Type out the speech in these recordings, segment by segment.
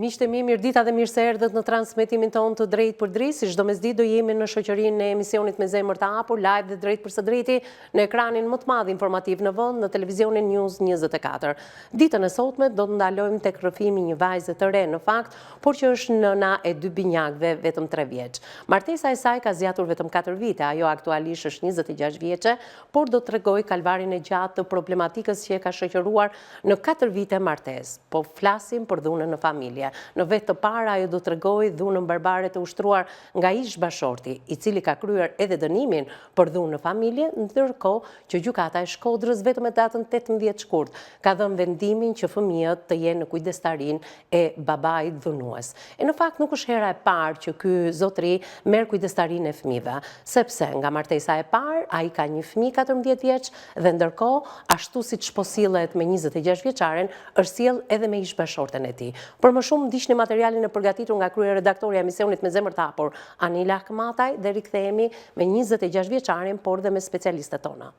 Miqtë e mi, mirëdita dhe mirë se erdhët në transmetimin tonë të drejt për drejt, si çdo mesditë do jemi në shoqërinë e emisionit me zemër të hapur, live dhe drejt për së drejti në ekranin më të madh informativ në vend, në televizionin News 24. Ditën e sotme do të ndalojmë tek rrëfimi një vajze të re në fakt, por që është nëna e 2 binjakëve vetëm 3 vjeç. Martesa e saj ka zgjatur vetëm 4 vite, ajo aktualisht është 26 vjeçe, por do të tregoj kalvarin e gjatë të problematikës që e ka shoqëruar në 4 vite martesë. Po flasim për dhunën në familje. Në vetë të para, ajo do të tregoj dhunën barbare të ushtruar nga ish bashorti, i cili ka kryer edhe dënimin për dhunë në familje, ndërkohë që gjykata e Shkodrës vetëm me datën 18 shkurt ka dhënë vendimin që fëmijët të jenë në kujdestarinë e babait dhunues. E në fakt nuk është hera e parë që ky zotëri merr kujdestarinë e fëmijëve, sepse nga martesa e parë ai ka një fëmijë 14 vjeç dhe ndërkohë ashtu siç po sillet me 26 vjeçaren, është sjell edhe me ish bashorten e tij. Për më shumë ndiqni materialin e përgatitur nga kryeredaktori e emisionit me zemër të hapur, Anila Akmataj, dhe rikthehemi me 26 vjeçarin, por dhe me specialistët tona.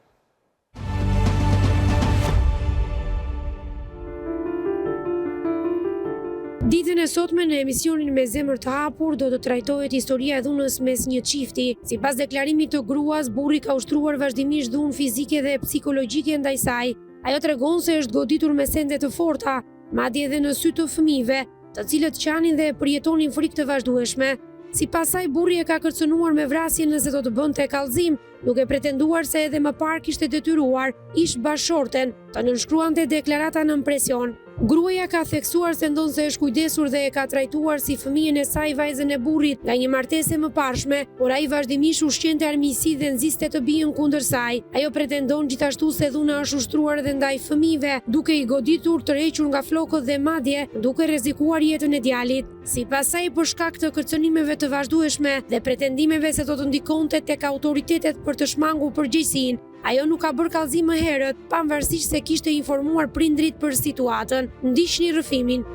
Ditën e sotme në emisionin me zemër të hapur do të trajtohet historia e dhunës mes një çifti. Sipas deklarimit të gruas, burri ka ushtruar vazhdimisht dhunë fizike dhe psikologjike ndaj saj. Ajo tregon se është goditur me sende të forta, madje edhe në sy të fëmijëve, të cilët qanin dhe përjetonin frikë të vazhdueshme. Sipas saj, burri e ka kërcënuar me vrasje nëse do të bënte kallëzim, duke pretenduar se edhe më parë kishte detyruar ish bashorten të nënshkruante deklarata nën presion. Gruaja ka theksuar se ndonë se është kujdesur dhe e ka trajtuar si fëmijën e saj vajzën e burrit nga një martesë më parshme, por ai vazhdimisht ushqente armiqësi dhe nxiste të bijën kundër saj. Ajo pretendon gjithashtu se dhuna është ushtruar edhe ndaj fëmijëve, duke i goditur, tërhequr nga flokët dhe madje duke rrezikuar jetën e djalit. Sipas saj, për shkak të kërcënimeve të vazhdueshme dhe pretendimeve se do të ndikonte tek autoritetet për të shmangur përgjegjësinë, ajo nuk ka bërë kallëzim më herët, pavarësisht se kishte informuar prindrit për situatën. Ndiqni rrëfimin.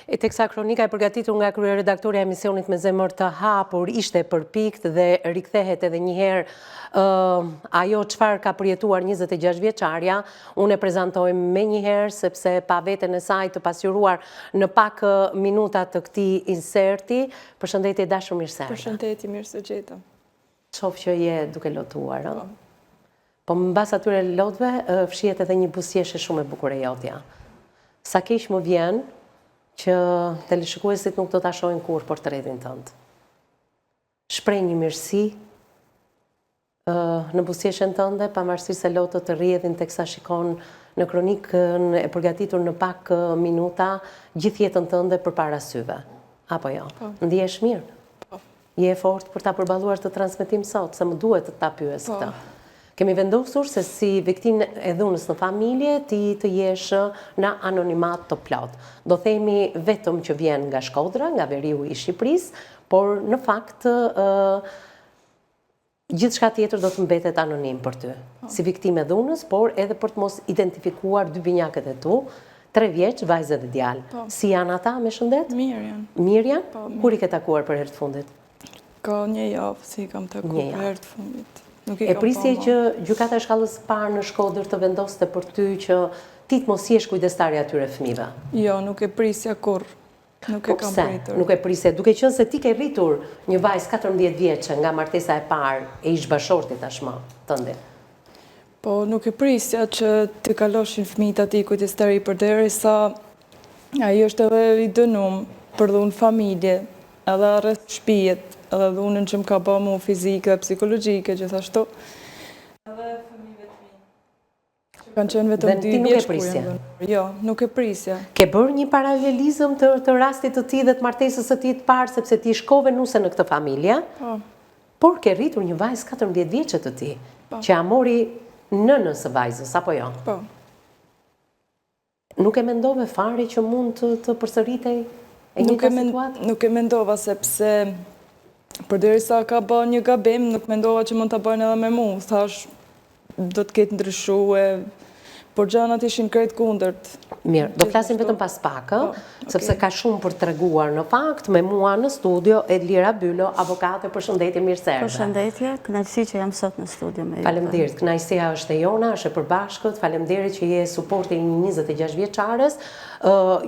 E teksa kronika e përgatitur nga kryeredaktoria e emisionit me zemër të hapur ishte përpikt dhe rikthehet edhe një herë ajo çfarë ka përjetuar 26 vjeçarja, unë e prezantoj me një herë sepse pa veten e saj të pasqyruar në pak minuta të këtij inserti. Përshëndetje dashur, mirë se erdhe. Përshëndetje, mirë se gjetëm. Shoh që je duke lotuar, ëh. Po mbas atyre lotëve fshihet edhe një buzëqeshje shumë e bukur e jotja. Sa keq më vjen që teleshikuesit nuk do ta shohin kurrë portretin tënd. Shpreh një mirësi në buzëqeshjen tënde, pavarësisht se lotët të rrjedhin teksa shikon në kronikën e përgatitur në pak minuta gjithë jetën tënde përpara syve. Apo jo? Ndihesh mirë? Po. Je e fortë për ta përballuar të transmetim sot, se më duhet të ta pyes këtë. Kemi vendosur se si viktimë e dhunës në familje ti të jesh në anonimat të plot. Do themi vetëm që vjen nga Shkodra, nga veriu i Shqipërisë, por në fakt gjithçka tjetër do të mbetet anonim për ty. Si viktimë e dhunës, por edhe për të mos identifikuar 2 binjakët e tu, 3 vjeç, vajzë dhe djalë. Si janë ata, me shëndet? Mirë janë. Mirë janë? Kur i ke takuar për herë të fundit? Ka një javë si kam takuar për herë të fundit. E prisje që gjykata e shkallës parë në Shkodër të vendoste për ty që ti të mos jesh kujdestari atyre fëmijëve? Jo, nuk e prisja kurrë. Nuk e kam pritur. Nuk e prisje, duke qenë se ti ke rritur një vajzë 14 vjeçe nga martesa e parë e ish bashortit tashmë tënde? Po, nuk e prisja që të kaloshin fëmijët atij kujdestari përderisa ai është edhe i dënuar për dhunë familje, edhe rreth shtëpijet, edhe dhunën që më ka bërë mu fizike dhe psikologjike gjithashtu. Edhe fëmijëve të mi. Që kanë qenë vetëm 2 vjeç kur janë dhënë. Jo, nuk e prisja. Ke bërë një paralelizëm të rastit të tij dhe të martesës së tij të parë, sepse ti shkove nuse në këtë familje? Po. Por ke rritur një vajzë 14 vjeçe të ti, që a mori nënën së vajzës, apo jo? Po. Nuk e mendove fare që mund të përsëritej e njëjta situatë? Nuk e mendova sepse përderisa ka bërë një gabim, nuk mendova që mund ta bëjnë edhe me mua. Thash, do të ketë ndryshuar por gjanat ishin krejt kundërt. Mirë, do flasim vetëm pas pak, sepse ka shumë për të treguar në fakt, me mua në studio Edlira Bylo, avokate, përshëndetje, mirë se erdhe. Përshëndetje, kënaqësi që jam sot në studio me ju. Faleminderit, kënaqësia është e jona, është e përbashkët, faleminderit që je suporti i një 26 vjeçares,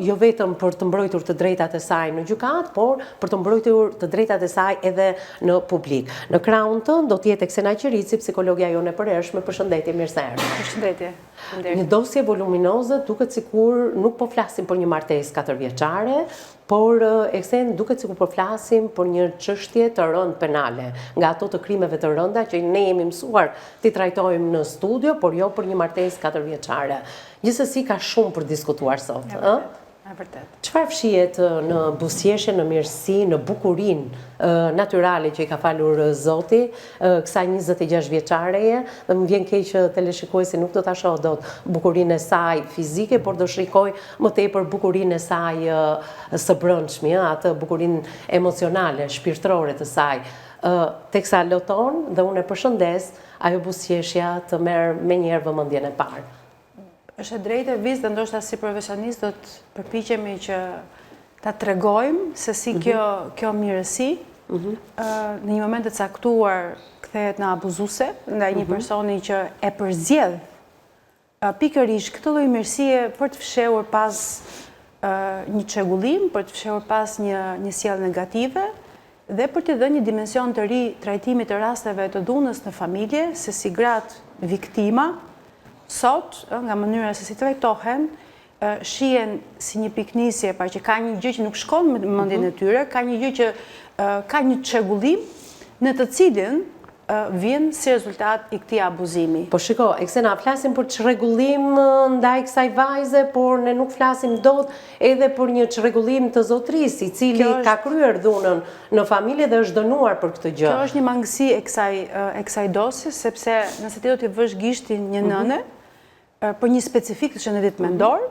jo vetëm për të mbrojtur të drejtat e saj në gjykat, por për të mbrojtur të drejtat e saj edhe në publik. Në krahun tënd do të jetë Eksena Qirici, psikologja jone e përhershme, përshëndetje, mirë se erdhe. Përshëndetje. Një dosje voluminoze, duket sikur nuk po flasim për një martesë 4 vjeçare, por Eksen duket sikur po flasim për një çështje të rëndë penale, nga ato të krimeve të rënda që ne jemi mësuar t'i trajtojmë në studio, por jo për një martesë 4 vjeçare. Gjithsesi ka shumë për diskutuar sot, ëh? E vërtet. Çfarë fshihet në buzëqeshje, në mirësi, në bukurinë natyrale që i ka falur Zoti kësaj 26 vjeçareje, dhe më vjen keq që teleshikuesi nuk do ta shoh dot bukurinë e saj fizike, por do shikoj më tepër bukurinë e saj së brendshme, atë bukurinë emocionale, shpirtërore të saj. Teksa loton dhe unë e përshëndes, ajo buzëqeshja të merr menjëherë vëmendjen e parë. Është e drejtë e vizë dhe ndoshta si profesionist do të përpiqemi që ta tregojmë se si kjo mirësi në një moment të caktuar kthehet në abuzuese ndaj një personi që e përzgjedh pikërisht këtë lloj mirësie për të fshehur pas një çrregullim, për të fshehur pas një sjellje negative dhe për të dhënë një dimension të ri trajtimit të rasteve të dhunës në familje, se si gratë viktima sot, nga mënyra se si trajtohen, shihen si një piknisje, pra që ka një gjë që nuk shkon me mendjen e tyre, ka një gjë që ka një çrregullim në të cilin vjen si rezultat i këtij abuzimi. Po shiko, Eksena, flasim për çrregullim ndaj kësaj vajze, por ne nuk flasim dot edhe për një çrregullim të zotrisë, i cili ka kryer dhunën në familje dhe është dënuar për këtë gjë. Kjo është një mangësi e kësaj dosje, sepse nëse ti do t'i vësh gishtin një nëne për një specifik të shëndetit mendor,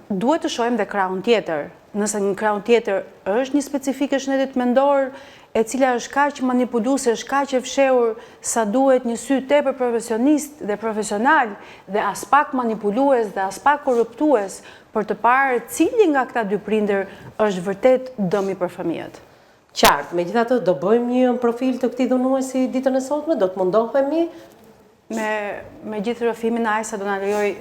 duhet të shohim dhe krahun tjetër. Nëse në krahun tjetër është një specifik e shëndetit mendor, e cila është kaq manipuluese, është kaq e fshehur sa duhet një sy tepër profesionist dhe profesional dhe as pak manipulues dhe as pak korruptues për të parë cili nga këta dy prindër është vërtet dëmi për fëmijët. Qartë, megjithatë do bëjmë një profil të këtij dhunuesi ditën e sotme, do të mundohemi me gjithë rrëfimin e sa do na lejoj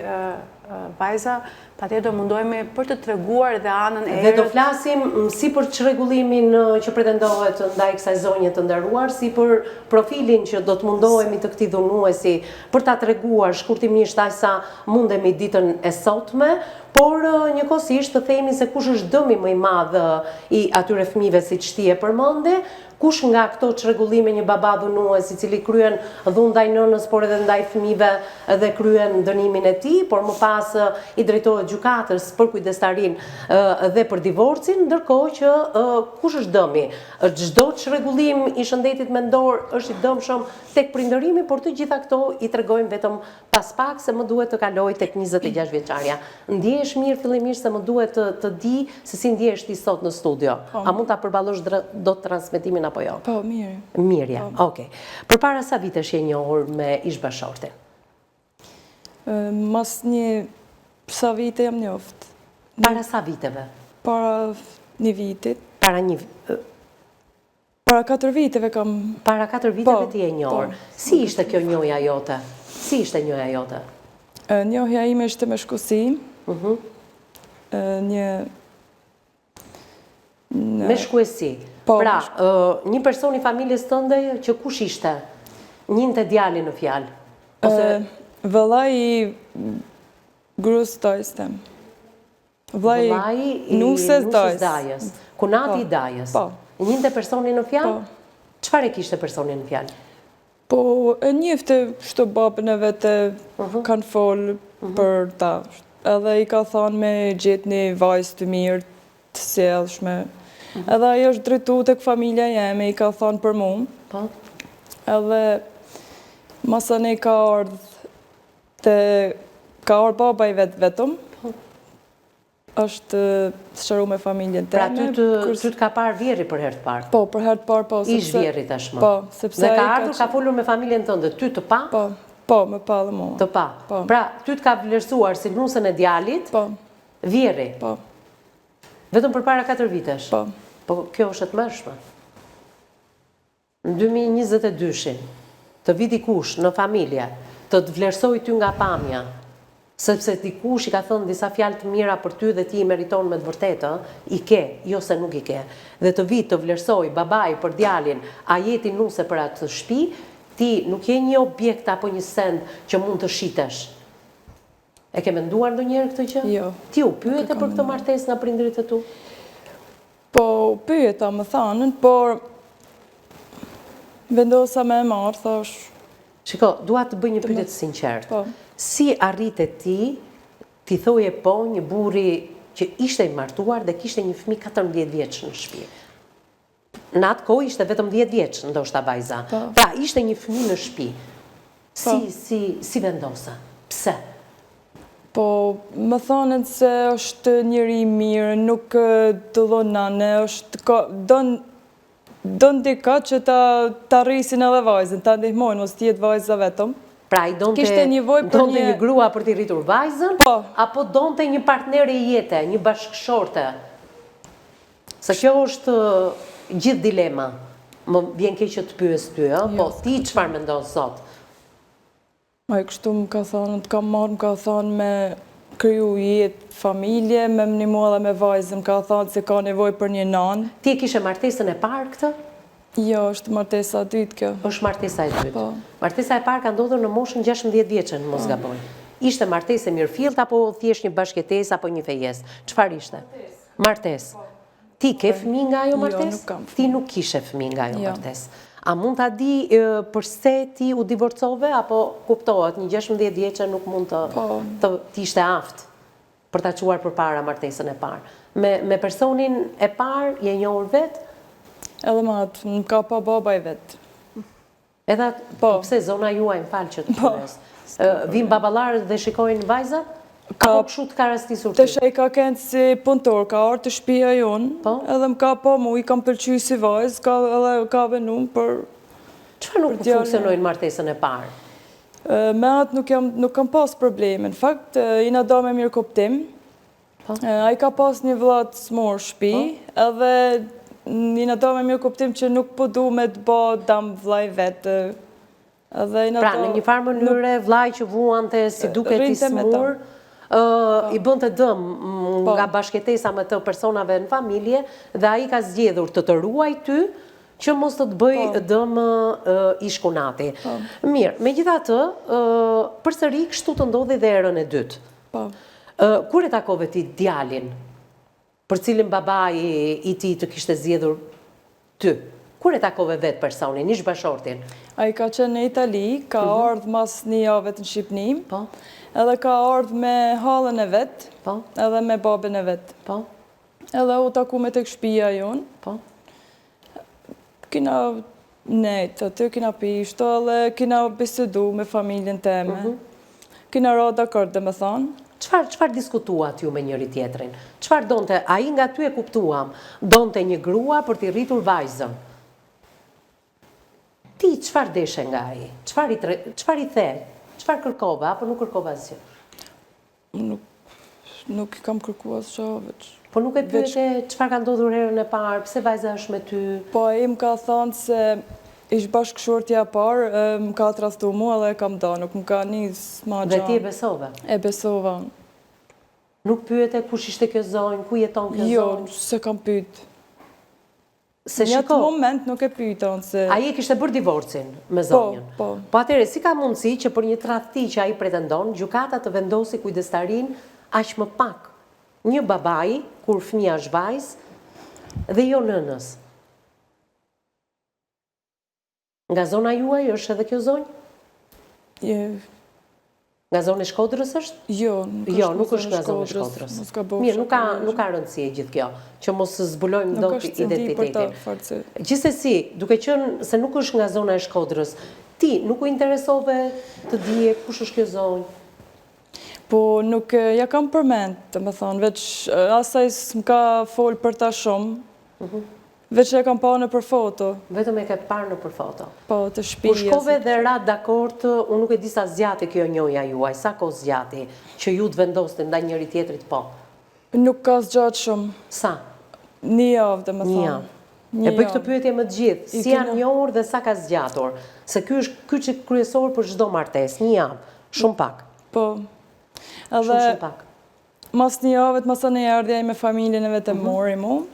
vajza, patjetër do mundohemi për të treguar dhe anën e dhe do flasim si për çrregullimin që pretendohet ndaj kësaj zonje të nderuar, si për profilin që do të mundohemi të këtij dhunuesi për ta treguar shkurtimisht aq sa mundemi ditën e sotme, por njëkohësisht të themi se kush është dëmi më i madh i atyre fëmijëve siç ti e përmende, kush nga këto çrregullime një baba dhunues i cili kryen dhunë ndaj nënës, por edhe ndaj fëmijëve dhe kryen dënimin e tij, por më pas i drejtohet gjykatës për kujdestarinë dhe për divorcin, ndërkohë që kush është dëmi? Çdo çrregullim i shëndetit mendor është i dëmshëm tek prindërimi, por të gjitha këto i tregojmë vetëm pas pak se më duhet të kaloj tek 26 vjeçaria. Ndihesh mirë fillimisht se më duhet të di se si ndihesh ti sot në studio. A mund ta përballosh dot transmetimin apo jo? Po, mirë. Mirë, ja, okej. Përpara sa vitesh je njohur me ish-bashortin? Mas sa vite jam njoft. Para sa viteve? Para një vitit. Para 4 viteve kam... Para 4 viteve ti je njohur. Si ishte kjo njohja jote? Si ishte njohja jote? Njohja ime ishte me shkusi. Me shkuesi. Pra, një person i familjes tënde që kush ishte? Njinte djalin në fjalë? Vëllai i grus dajës tem. Vëllai i nusës dajës. Kunati i dajës. Po. Njinte personi në fjalë? Po. Çfarë kishte personi në fjalë? Po, e njefte shto babën e vete kanë folë për ta. Edhe i ka thonë me gjetë një vajzë të mirë, të sjellshme. Edhe ajo është drejtu tek familja jeme, i ka thonë për mu. Po. Edhe masane ka ardhë baba i vetë vetëm. Është sëqaru me familjen Pra teme. ty të ka parë vjeri për herë të parë? Po, për herë të parë, po. Ish vjeri tashmë? Po, sepse... Dhe ka ardhur, ka folur me familjen tënde, ty të pa? Po. Po, me pa dhe mua. Të pa. Po. Pra, ty të ka vlerësuar si nusën e djalit, Po, vjeri, po, vetëm për para 4 vitesh. po. Po, kjo është e të mërshme. Në 2022, të viti kush në familje, të të vlerësoj ty nga pamja, sepse dikush i ka thënë disa fjalë të mira për ty dhe ti i meriton me të vërtetë, i ke, jo se nuk i ke. Dhe të vit të vlerësoj babai për djalin, a jeti nuse për atë shtëpi, ti nuk je një objekt apo një send që mund të shitesh. E ke menduar ndonjëherë këtë gjë? Jo. Ti u pyete për këtë martesë nga prindrit e tu? Po, pyeta më thanën, por vendosa me e marë, thash, Shiko, dua të bëj një pyetje të sinqertë. po. Si arrite ti thoje po një burri që ishte i martuar dhe kishte një fëmijë 14 vjeç në shtëpi? Në atë kohë ishte vetëm 10 vjeç, ndoshta vajza. Po. Pra, ishte një fëmijë në shtëpi. Si vendosa? Pse? Po, më thanën se është njëri i mirë, nuk të dhonane, don dika që ta rrisin edhe vajzën, ta ndihmojnë, mos tjetë vajza vetëm. Pra, i donte Kishte nevojë për një grua për t'i rritur vajzën, Po. apo donte një partner i jete, një bashkëshorte? Se kjo është gjithë dilema. Më vjen keq që të pyes ty, po ti çfarë mendon sot? A i kështu më ka thonë, të kam marrë, më ka thonë me kryu jetë, familje, me më ndihmu edhe me vajzën, më ka thonë se ka nevojë për një nanë. Ti e kishe martesën e parë këtë? Jo, është martesa dytë kjo. Është martesa e dytë. Po. Martesa e parë ka ndodhur në moshën 16 vjeçën, mos gaboj. Ishte martesë e mirëfillt apo thjesht një bashkëtesë apo një fejesë? Çfarë ishte? Martesë. Ti ke fëmijë nga ajo martesë? nuk kam. Ti nuk kishe fëmijë nga ajo Jo. martesë. A mund ta di përse ti u divorcove apo kuptohet një 16 vjeçë nuk mund të ishte aftë për ta çuar përpara martesën e parë? Me personin e parë je njohur vetë? Edhe më atë, më ka pa baba i vetë. Edhe, pse zona juaj më falë që të përres? Vim babalarët dhe shikojnë vajzat? Apo kështu të ka rastisur Të ti? shej ka kënë si punëtor, ka arë të shtëpia jonë, edhe më ka pa mu, i kam pëlqy si vajzë, edhe ka venu për... Çfarë nuk funksionojnë martesën e parë? Me atë nuk kam pas probleme. Në fakt, i na do me mirë kuptim. A i ka pas një vllatë smor shtëpi, edhe i na do me mirë kuptim që nuk po du me të ba dam vllaj vetë. Pra, në një farë mënyre, vllai që vuante si duke ti smur, i bënte dëm nga bashkëtesa me të personave në familje dhe ai ka zgjedhur të ruaj ty që mos të bëj dëm ish-kunati. Mirë, megjithatë, përsëri kështu të ndodhi dhe erën e dytë. Kur e takove ti djalin, për cilin babai i ti të kishte zgjedhur ty? Kur e takove vetë personin, ish bashortin? A i ka qenë në Itali, ka ardhë mas një javë në Shqipni, Po, edhe ka ardhë me halën e vetë, po, edhe me babën e vetë. po, Edhe u taku me të këshpia jonë, po. kina nejtë, aty kina pishto, edhe kina bisedu me familjen teme. Kina ra dakord dhe me thanë. Çfarë diskutuat ju me njëri tjetrin? Çfarë donte, ai nga ty e kuptuam, donte një grua për t'i rritur vajzën. Ti çfarë deshe nga ai? Çfarë i the? Çfarë kërkova apo nuk kërkova asgjë? Nuk i kam kërkuar asgjë veç. Po nuk e pyete çfarë ka ndodhur herën e parë, pse vajza është me ty? Po ai më ka thënë se ish bashkëshortja e parë, më ka trastu mua dhe e kam da, nuk më ka nis ma gjanë. Dhe ti e besove? E besova. Nuk pyete kush ishte kjo zonjë, ku jeton kjo Jo, zonjë? se kam pyet. Se Në atë shiko, moment nuk e pyetën se... ai e kishte bërë divorcin me zonjën. Po. Po atëre, si ka mundësi që për një tradhti që ai pretendon, gjykata të vendosi kujdestarin aq më pak një babai kur fëmia është vajzë dhe jo nënës? Nga zona juaj është edhe kjo zonjë? Nga zona e Shkodrës është? Jo, nuk është nga zona e Shkodrës. Mirë, nuk ka rëndësi e gjithë kjo, që mos zbulojmë dot identitetin. Gjithsesi, duke qenë se nuk është nga zona e Shkodrës, ti nuk u interesove të dije kush është kjo zonjë? Po nuk ja kam përmend, të më thonë, veç asaj s'm ka folë për ta shumë. Veç e kam pa në për foto. Vetëm e ke parë në për foto. Po, të Kur shtëpia. shkove dhe ra dakord, unë nuk e di sa zgjati kjo njoja juaj, sa ko zgjati, që ju të vendosni ndaj njëri tjetrit po. Nuk ka zgjatë shumë. Sa? 1 javë, dhe më Një thonë. javë. E bëj këtë pyetje më të gjithë, si janë njohur dhe sa ka zgjatur, se ky është që kryesor për çdo martesë, 1 javë, shumë pak. Po. Edhe Shumë pak. mas 1 javë, mas anë erdhja me familjen e vetë mori mu,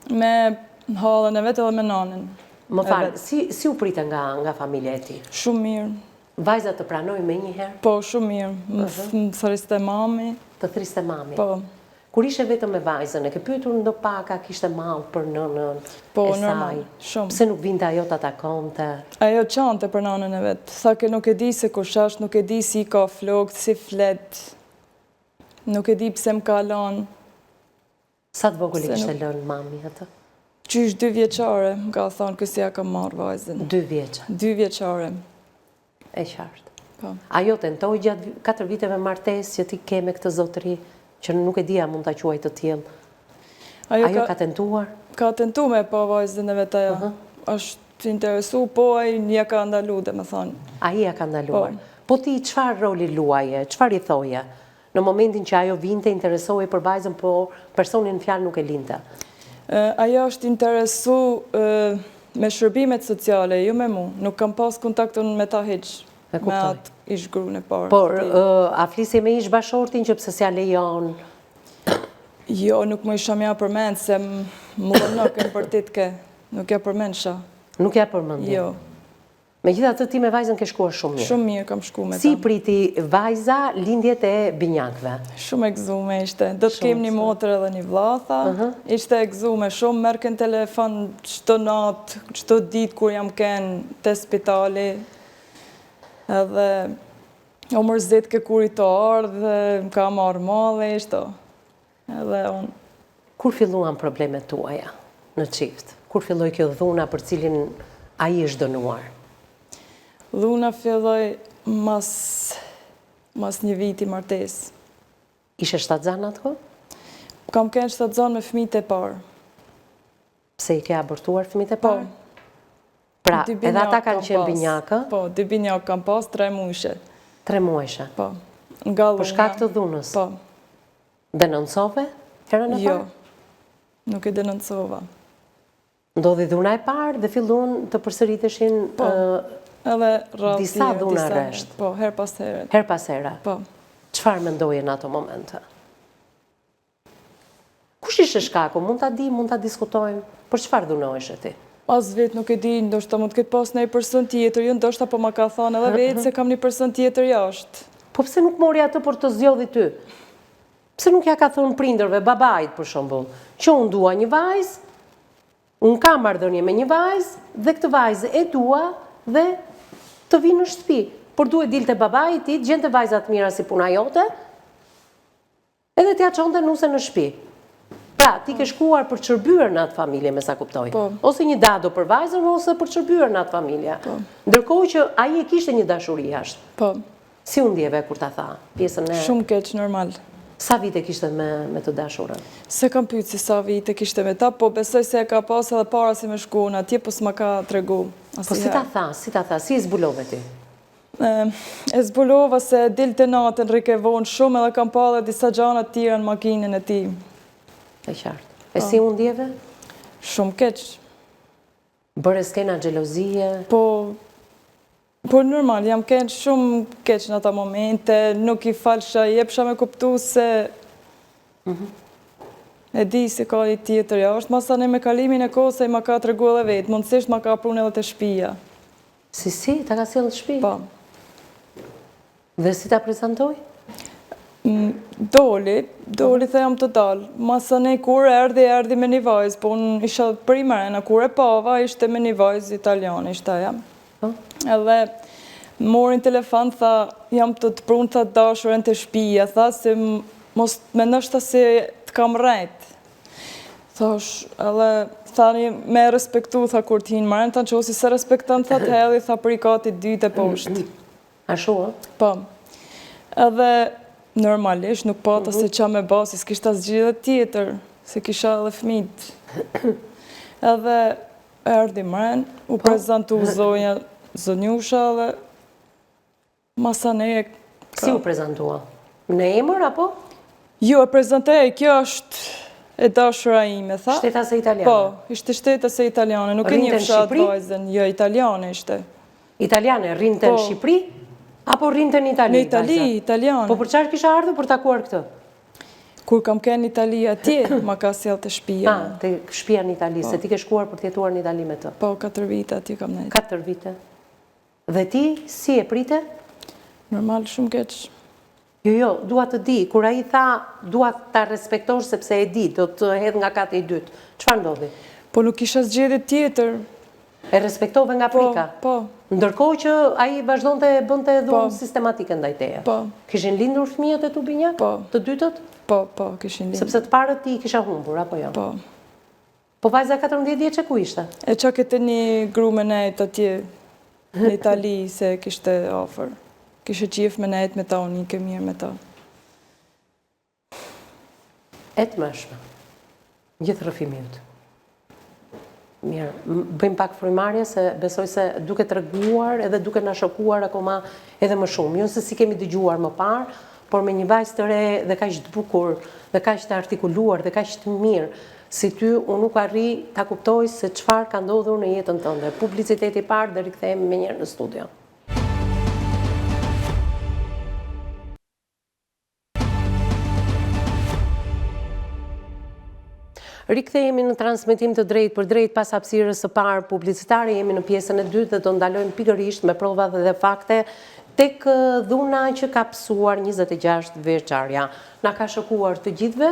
me hallën e vetë edhe me nanën. Më falë, si u pritë nga familja e ti? Shumë mirë. Vajza të pranoj me njëherë? Po, shumë mirë. Më thëriste mami. Të thriste mami? Po. Kur ishe vetëm me vajzën, e ke pyetur ndo paka kishte mall për nënën Po, e normal, saj? shumë. Pse nuk vinte ajo ta takonte? Ajo qante për nanën e vetë. Sa ke nuk e di se kush është, nuk e di si ka flokë, si flet. Nuk e di pse më ka lanë. Sa të vogël i kishte lënë mami atë? Qysh 2 vjeqare, më ka thonë kësi ja ka marrë vajzën. 2 vjeç. 2 vjeqare. E qartë. Po. Ajo tentoi gjatë 4 viteve martesë që ti ke me këtë zotëri, që nuk e dia mund ta quaj të tillë. Ajo ka tentuar? Ka tentu me pa vajzën e vetë ajo. Është interesu, po ai ja ka ndalu, dhe më thonë. Ai ja ka ndaluar. Po ti çfarë roli luaje? Çfarë i thoje? Në momentin që ajo vinte, interesohej për vajzën, po personin fjalë nuk e linte. Ajo është interesu me shërbimet sociale, jo me mu. Nuk kam pas kontaktun me ta hiq. Me atë ish grune parë. Por, a flisi me ish bashortin që pse s'ja lejon? Jo, nuk më isha mja përmend, se më lënokën për titke. Nuk ja përmend sha. Nuk ja përmendin? Jo. Megjithatë ti me vajzën ke shkuar shumë mirë. Shumë mirë kam shku me ta. Si priti vajza lindjet e binjakve? Shumë e gëzume ishte. Do të kem një motër edhe një vllatha. Ishte e gëzume shumë, merken telefon çdo natë, çdo ditë kur jam kenë te spitali. Edhe o mërzit ke kur i të ardhë, më ka marrë male ishte. Edhe unë. Kur filluan problemet tuaja në çift? Kur filloi kjo dhuna për cilin ai është dënuar? Dhuna filloi mas 1 viti martesë. Ishe shtatzan atë? Kam kenë shtatzan me fëmijët e parë. Pse i ke abortuar fëmijët e parë? Pra, edhe ata kanë qenë binjakë? Po, 2 binjakë kam pas, 3 muajshe. 3 muajshe? Po. Nga dhuna. Për shkak të dhunës? Po. Denoncove herën e parë? Jo, nuk e denoncova. Ndodhi dhuna e parë dhe filluan të përsëriteshin edhe disa dhuna rresht? Po, her pas here. Her pas here? Po. Çfarë mendoje në ato momente? Kush ishte shkaku? Mund ta di, mund ta diskutojmë. Për çfarë dhunoheshe ti? As vetë nuk e di, ndoshta mund të ketë pas një person tjetër, jo ndoshta po ma ka thonë edhe vetë se kam një person tjetër jashtë. Po pse nuk mori atë për të zgjodhi ty? Pse nuk ja ka thënë prindërve, babait për shembull, që unë dua një vajzë, unë kam marrëdhënie me një vajzë dhe këtë vajzë e dua dhe të vi në shtëpi. Por duhet dilte babai i tij, gjente vajza të mira si puna jote, edhe t'ja çonte nuse në shtëpi. Pra, ti ke shkuar për çrbyer në atë familje, me sa kuptoj. Ose një dado për vajzën, ose për çrbyer në atë familje. Ndërkohë që ai e kishte një dashuri jashtë. Po. Si u ndjeve kur ta tha pjesën e... Shumë keq, normal. Sa vite kishte me të dashurën? Se kam pyet si sa vite kishte me ta, po besoj se e ka pas edhe para si me shku në atje, po s'ma ka tregu. Po si ta tha, si e zbulove ti? E zbulova se dilte natën rikevon shumë edhe kam pa edhe disa gjana të tjera në makinën e tij. E qartë. E si u ndjeve? Shumë keq. Bëre skena xhelozie? Po normal, jam keq shumë keq në ata momente, nuk i falsha, jepsha me kuptu se e di se ka i tjetër jashtë, masane me kalimin e kohës e ma ka tregu edhe vetë, mundësisht ma ka prun edhe të shtëpia. Si, ta ka sjellë në shtëpi? Po. Dhe si ta prezantoj? Doli the jam të dalë. Masane kur erdi me një vajzë, po unë isha primere, kur e pava, ishte me një vajzë italiane, ishte aja. Edhe morin telefon, tha, jam të prunë, tha, dashurën të shtëpia, tha, se mos me nështa se të kam rejt. Thash, edhe, thani, me respektu, tha, kur t'hinë marën, tha, që osi se respektan, tha, të hedhi, tha, për i kati 2 e poshtë. A shua? Po. Edhe, normalisht, nuk pata se qa me basi, s'kishta zgjidhe tjetër, se kisha edhe fmit. edhe erdi mren, u prezentu zonja Zonjusha dhe masane. Si u prezentua? Në emër, apo? Jo, e prezentej, kjo është e dashura ime, tha. Shtetase italiane? Po, ishte shtetase italiane, nuk e një fshat vajzën, jo, italiane ishte. Italiane, rinte në Shqipëri, apo rinte në Itali? Në Itali, italiane. Po për çfarë kisha ardhur për takuar këtë? Kur kam kënë Itali atje, ma ka sjell të shtëpia. Të shtëpia në Itali, se ti ke shkuar për të jetuar në Itali me të. Po, 4 vite atje kam nejtë. 4 vite. Dhe ti, si e prite? Normal, shumë keq. Jo, dua të di, kur ai tha, dua ta respektosh sepse e di, do të hedh nga kati i dytë. Çfarë ndodhi? Po nuk isha zgjedhje tjetër. E respektove nga frika? Po. Ndërkohë që ai vazhdonte bënte dhunë sistematike ndaj teje. Po. Kishin lindur fëmijët e tu binjak? Po. Të dytët? Po, kishin lindur. Sepse të parët ti kisha humbur, apo jo? Po. Po vajza 14 vjeçe ku ishte? E qa këtë një gru me nejtë atje në Itali se kishte ofër. Kishe qif me nejtë me ta, unë një ke mirë me ta. E të mëshme. Gjithë rëfimiut. Mirë, bëjmë pak frymarrje se besoj se duke treguar edhe duke na shokuar akoma edhe më shumë. Jo se si kemi dëgjuar më parë, por me një vajzë të re dhe kaq të bukur, dhe kaq të artikuluar, dhe kaq të mirë, si ty, unë nuk arri ta kuptoj se çfarë ka ndodhur në jetën tënde. Publiciteti i parë dhe rikthehemi më njëherë në studio. Rikthehemi në transmetim të drejt për drejt pas hapësirës së parë publicitare. Jemi në pjesën e dytë dhe do ndalojmë pikërisht me prova dhe fakte tek dhuna që ka psuar 26 vjeçarja. Na ka shokuar të gjithëve.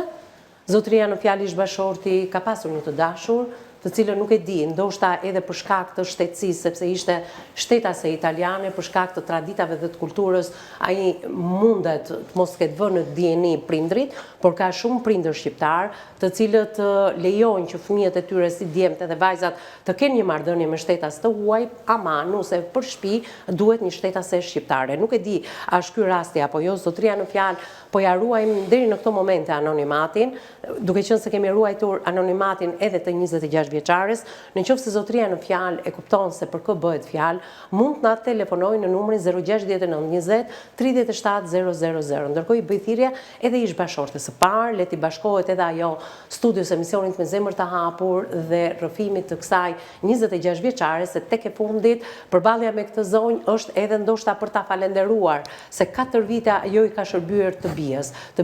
Zotëria në fjalë ish bashorti ka pasur një të dashur, të cilën nuk e di, ndoshta edhe për shkak të shtetësisë, sepse ishte shtetase italiane, për shkak të traditave dhe të kulturës, ai mundet të mos ketë vënë në dieni prindrit, por ka shumë prindër shqiptar, të cilët lejojnë që fëmijët e tyre si djemtë dhe vajzat të kenë një marrëdhënie me shtetas të huaj, ama nëse për shtëpi duhet një shtetase shqiptare. Nuk e di, a është ky rasti apo jo, zotëria në fjalë, po ja ruajmë deri në këto momente anonimatin, duke qenë se kemi ruajtur anonimatin edhe të 26 vjeçares, në qoftë se zotëria në fjalë e kupton se për kë bëhet fjalë, mund të na telefonojë në numrin 069 20 37 000. Ndërkohë i bëj thirrje edhe ish bashortës së parë, le t'i bashkohet edhe ajo studios emisionit Me Zemër të Hapur dhe rrëfimit të kësaj 26 vjeçare, se tek e fundit përballja me këtë zonjë është edhe ndoshta për ta falenderuar se 4 vite ajo i ka shërbyer të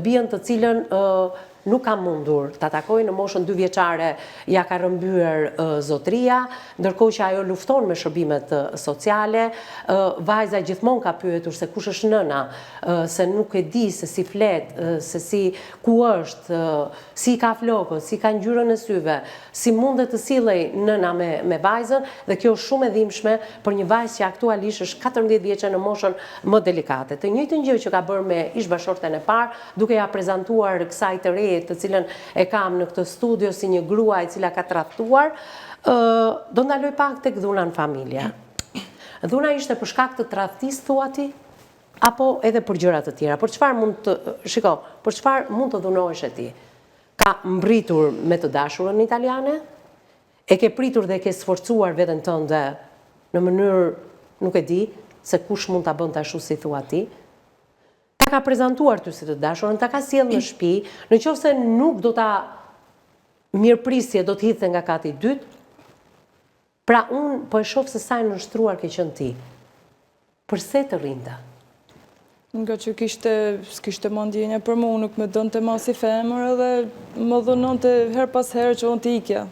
bijën të cilën nuk ka mundur të takoj në moshën 2 vjeçare, ja ka rëmbyer zotëria, ndërkohë që ajo lufton me shërbimet sociale. Vajza gjithmonë ka pyetur se kush është nëna, se nuk e di se si flet, se si ku është, si ka flokët, si ka ngjyrën e syve, si mundet të sillej nëna me vajzën, dhe kjo është shumë e dhimbshme për një vajzë që aktualisht është 14 vjeçe në moshën më delikate. Të njëjtën gjë që ka bërë me ish bashorten e parë, duke ja prezantuar kësaj të re të cilën e kam në këtë studio si një grua e cila ka tradhtuar, do ndaloj pak tek dhuna në familje. Dhuna ishte për shkak të tradhtisë thua ti, apo edhe për gjëra të tjera? Për çfarë mund të dhunohesh e ti? Ka mbritur me të dashurën italiane? E ke pritur dhe ke sforcuar veten tënde në mënyrë, nuk e di, se kush mund ta bënte ashtu si thua ti? Ka prezantuar ty si të dashurën, ta ka sjell në shtëpi, në qoftë se nuk do ta mirëprisje do të hidhte nga kati i dytë. Pra unë po e shoh se sa e nështruar ke qenë ti. Përse të rrinte? Nga që s'kishte mandjenja për mu, nuk me donte ma si femër edhe më dhunonte her pas herë që unë t'ikja.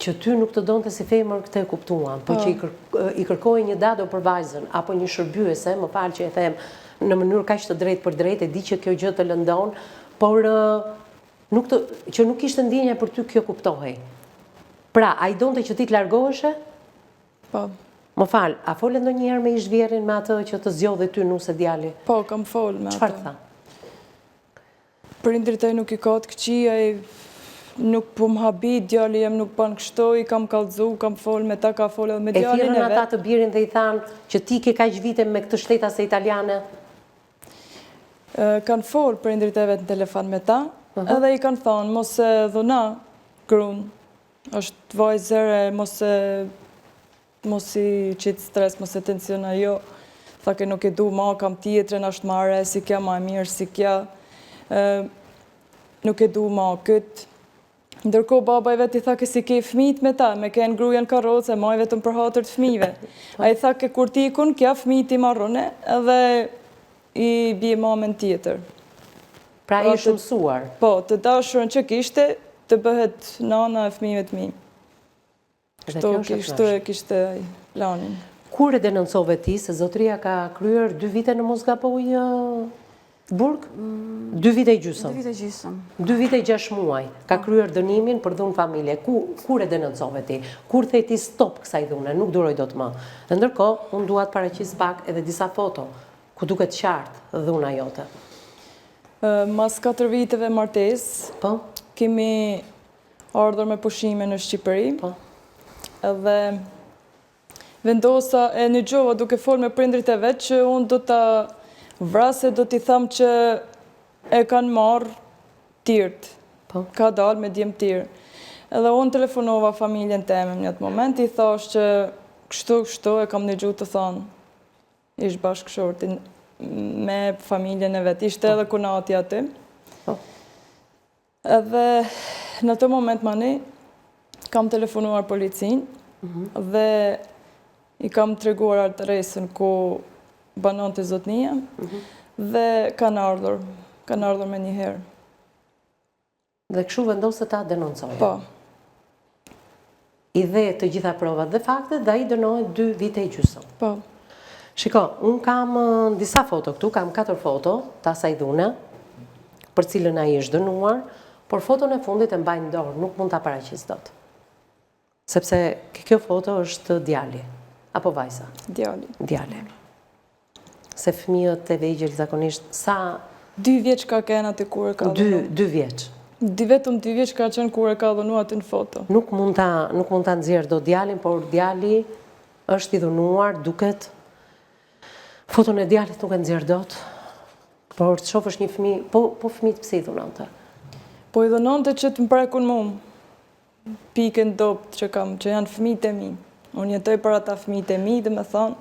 Që ty nuk të donte si femër, këtë e kuptuam, por që i kërkoj një dado për vajzën, apo një shërbyese, më falë që e them, në mënyrë kaq të drejtë për drejtë, e di që kjo gjë të lëndon, por që nuk ishte ndjenja për ty, kjo kuptohej. Pra, a i donte që ti të largoheshe? Po. Më falë, a folë ndonjëherë me ish vjerin me atë që të zgjodhe ty nuse djali? Po, kam folë me atë. Çfarë tha? Prindrit ai nuk i ka të këqija, nuk po më habi, djali jem nuk ban kështu, i kam kallëzu, kam folë me ta, ka folë edhe me djalin e vetë. E thirrën ata të birin dhe i thanë që ti ke kaq vite me këtë shtetase italiane? Kanë folë prindrit e vetë në telefon me ta, edhe i kanë thonë, mos e dhuna grunë, është vajzëre, mos i qitë stres, mos e tensiona jo. Tha ke nuk e du ma, kam tjetërën, është mare, si kja ma e mirë, si kja. Nuk e du ma këtë. Ndërko baba i vetë i tha ke si ke fmit me ta, me ke në grujen karroce, ma i vetëm për hatër të fmive. A i tha ke kur tikun, kja fmit i marrone, edhe i bje mamen tjetër. Pra i shumësuar. Po, të dashurën që kishte, të bëhet nana e fmive të mi. Kështu e kishte planin. Kur e denoncove ti se zotëria ka kryer 2 vite në mos gaboj burg? 2 vite i gjysëm. 2 vite i gjysëm. 2 vite i 6 muaj. Ka kryer dënimin për dhunë familje. Kur e denoncove ti? Kur the ti stop kësaj dhune? Nuk duroj do të më. Dhe ndërkohë, unë duat paraqis pak edhe disa foto, ku duket qartë dhuna jote. Mas 4 viteve martes, kemi ardhur me pushime në Shqipëri, edhe vendosa e një gjova duke folë me prindrit e vetë që unë do të vrase, do t'i thamë që e kanë marrë tirt, ka dalë me djemë tirë. Edhe unë telefonova familjen teme në atë moment, i thash që kështu e kam një gjuhë të thanë, ish bashkëshortin me familjen e vetë, ishte edhe kunati aty. Edhe në të moment mani, kam telefonuar policin dhe i kam treguar adresën ku banon të zotnia dhe kanë ardhur me njëherë. Dhe këshu vendosë ta denoncojë? Po. I dhe të gjitha provat dhe faktet dhe i dënohet 2 vite i gjysëm? Po. Shiko, unë kam disa foto këtu, kam 4 foto të asaj dhune, për cilën a i është dënuar, por foton e fundit e mbajnë dorë, nuk mund të paraqis dot. Sepse kjo foto është djali, apo vajza? Djali. Djali. Se fëmijët e vegjël zakonisht sa... 2 vjeç ka kena të kur e ka dhënu. 2 vjeç. Vetëm 2 vjeç ka qenë kur e ka dhënu atë në foto. Nuk mund ta nxjerr do djalin, por djali është i dhunuar, duket... Foton e djalit nuk e nxjerr dot, por të shofësh një fëmijë, po fëmijët pse i dhunonte? Po i dhunonte që të mprekun mumë, pikën dopt që kam, që janë fëmijët e mi. Unë jetoj për ata fëmijët e mi, dhe me thonë.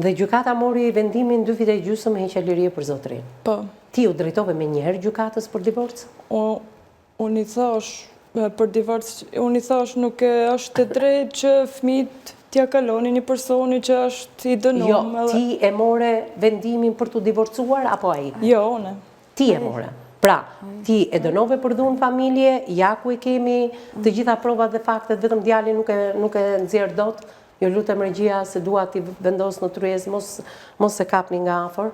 Dhe gjykata mori vendimin 2 vite i gjysmë me heqje lirie për zotrin. Po. Ti u drejtove me njëherë gjykatës për divorc? Unë i thash për divorc, unë i thash nuk është e drejtë që fëmijët t'ja kaloni një personi që është i dënuar. Jo, ti e more vendimin për t'u divorcuar, apo ai? Jo, une. Ti e more. Pra, ti e dënove për dhunë familje, ja ku i kemi të gjitha provat dhe faktet, vetëm djali nuk e nxjerr dot. Jo lutem regjia se dua t'i vendos në tryez, mos se kapni nga afër.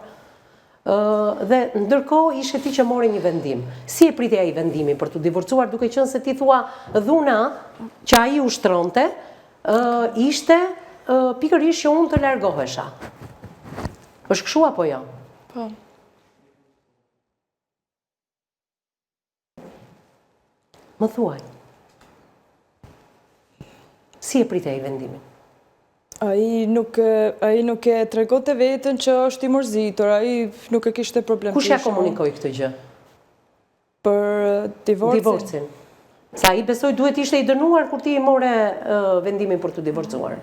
Dhe ndërkohë ishe ti që more një vendim. Si e pritja i vendimin për t'u divorcuar, duke qenë se ti thua dhuna që ai ushtronte, ishte pikërisht që unë të largohesha. Është kështu apo jo? Po. Më thuaj. Si e pritja i vendimin? Ai nuk e tregote vetën që është i mërzitur, ai nuk e kishte problem. Kush ja komunikoi këtë gjë? Për divorcin. Sa i besoj duhet ishte i dënuar kur ti i more vendimin për të divorcuar.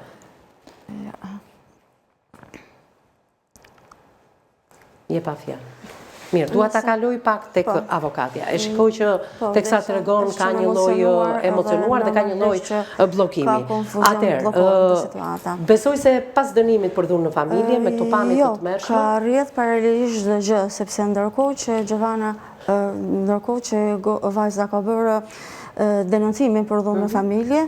Je pa fjalë. Mirë, dua ta kaloj pak tek avokatja. E shikoj që teksa tregon ka një lloj emocionuar dhe ka një lloj bllokimi. Atëherë, besoj se pas dënimit për dhunë në familje me këto pamje të tmerrshme. Ka rrjedh paralelisht çdo gjë, sepse ndërkohë që vajza ka bërë denoncimin për dhunë në familje,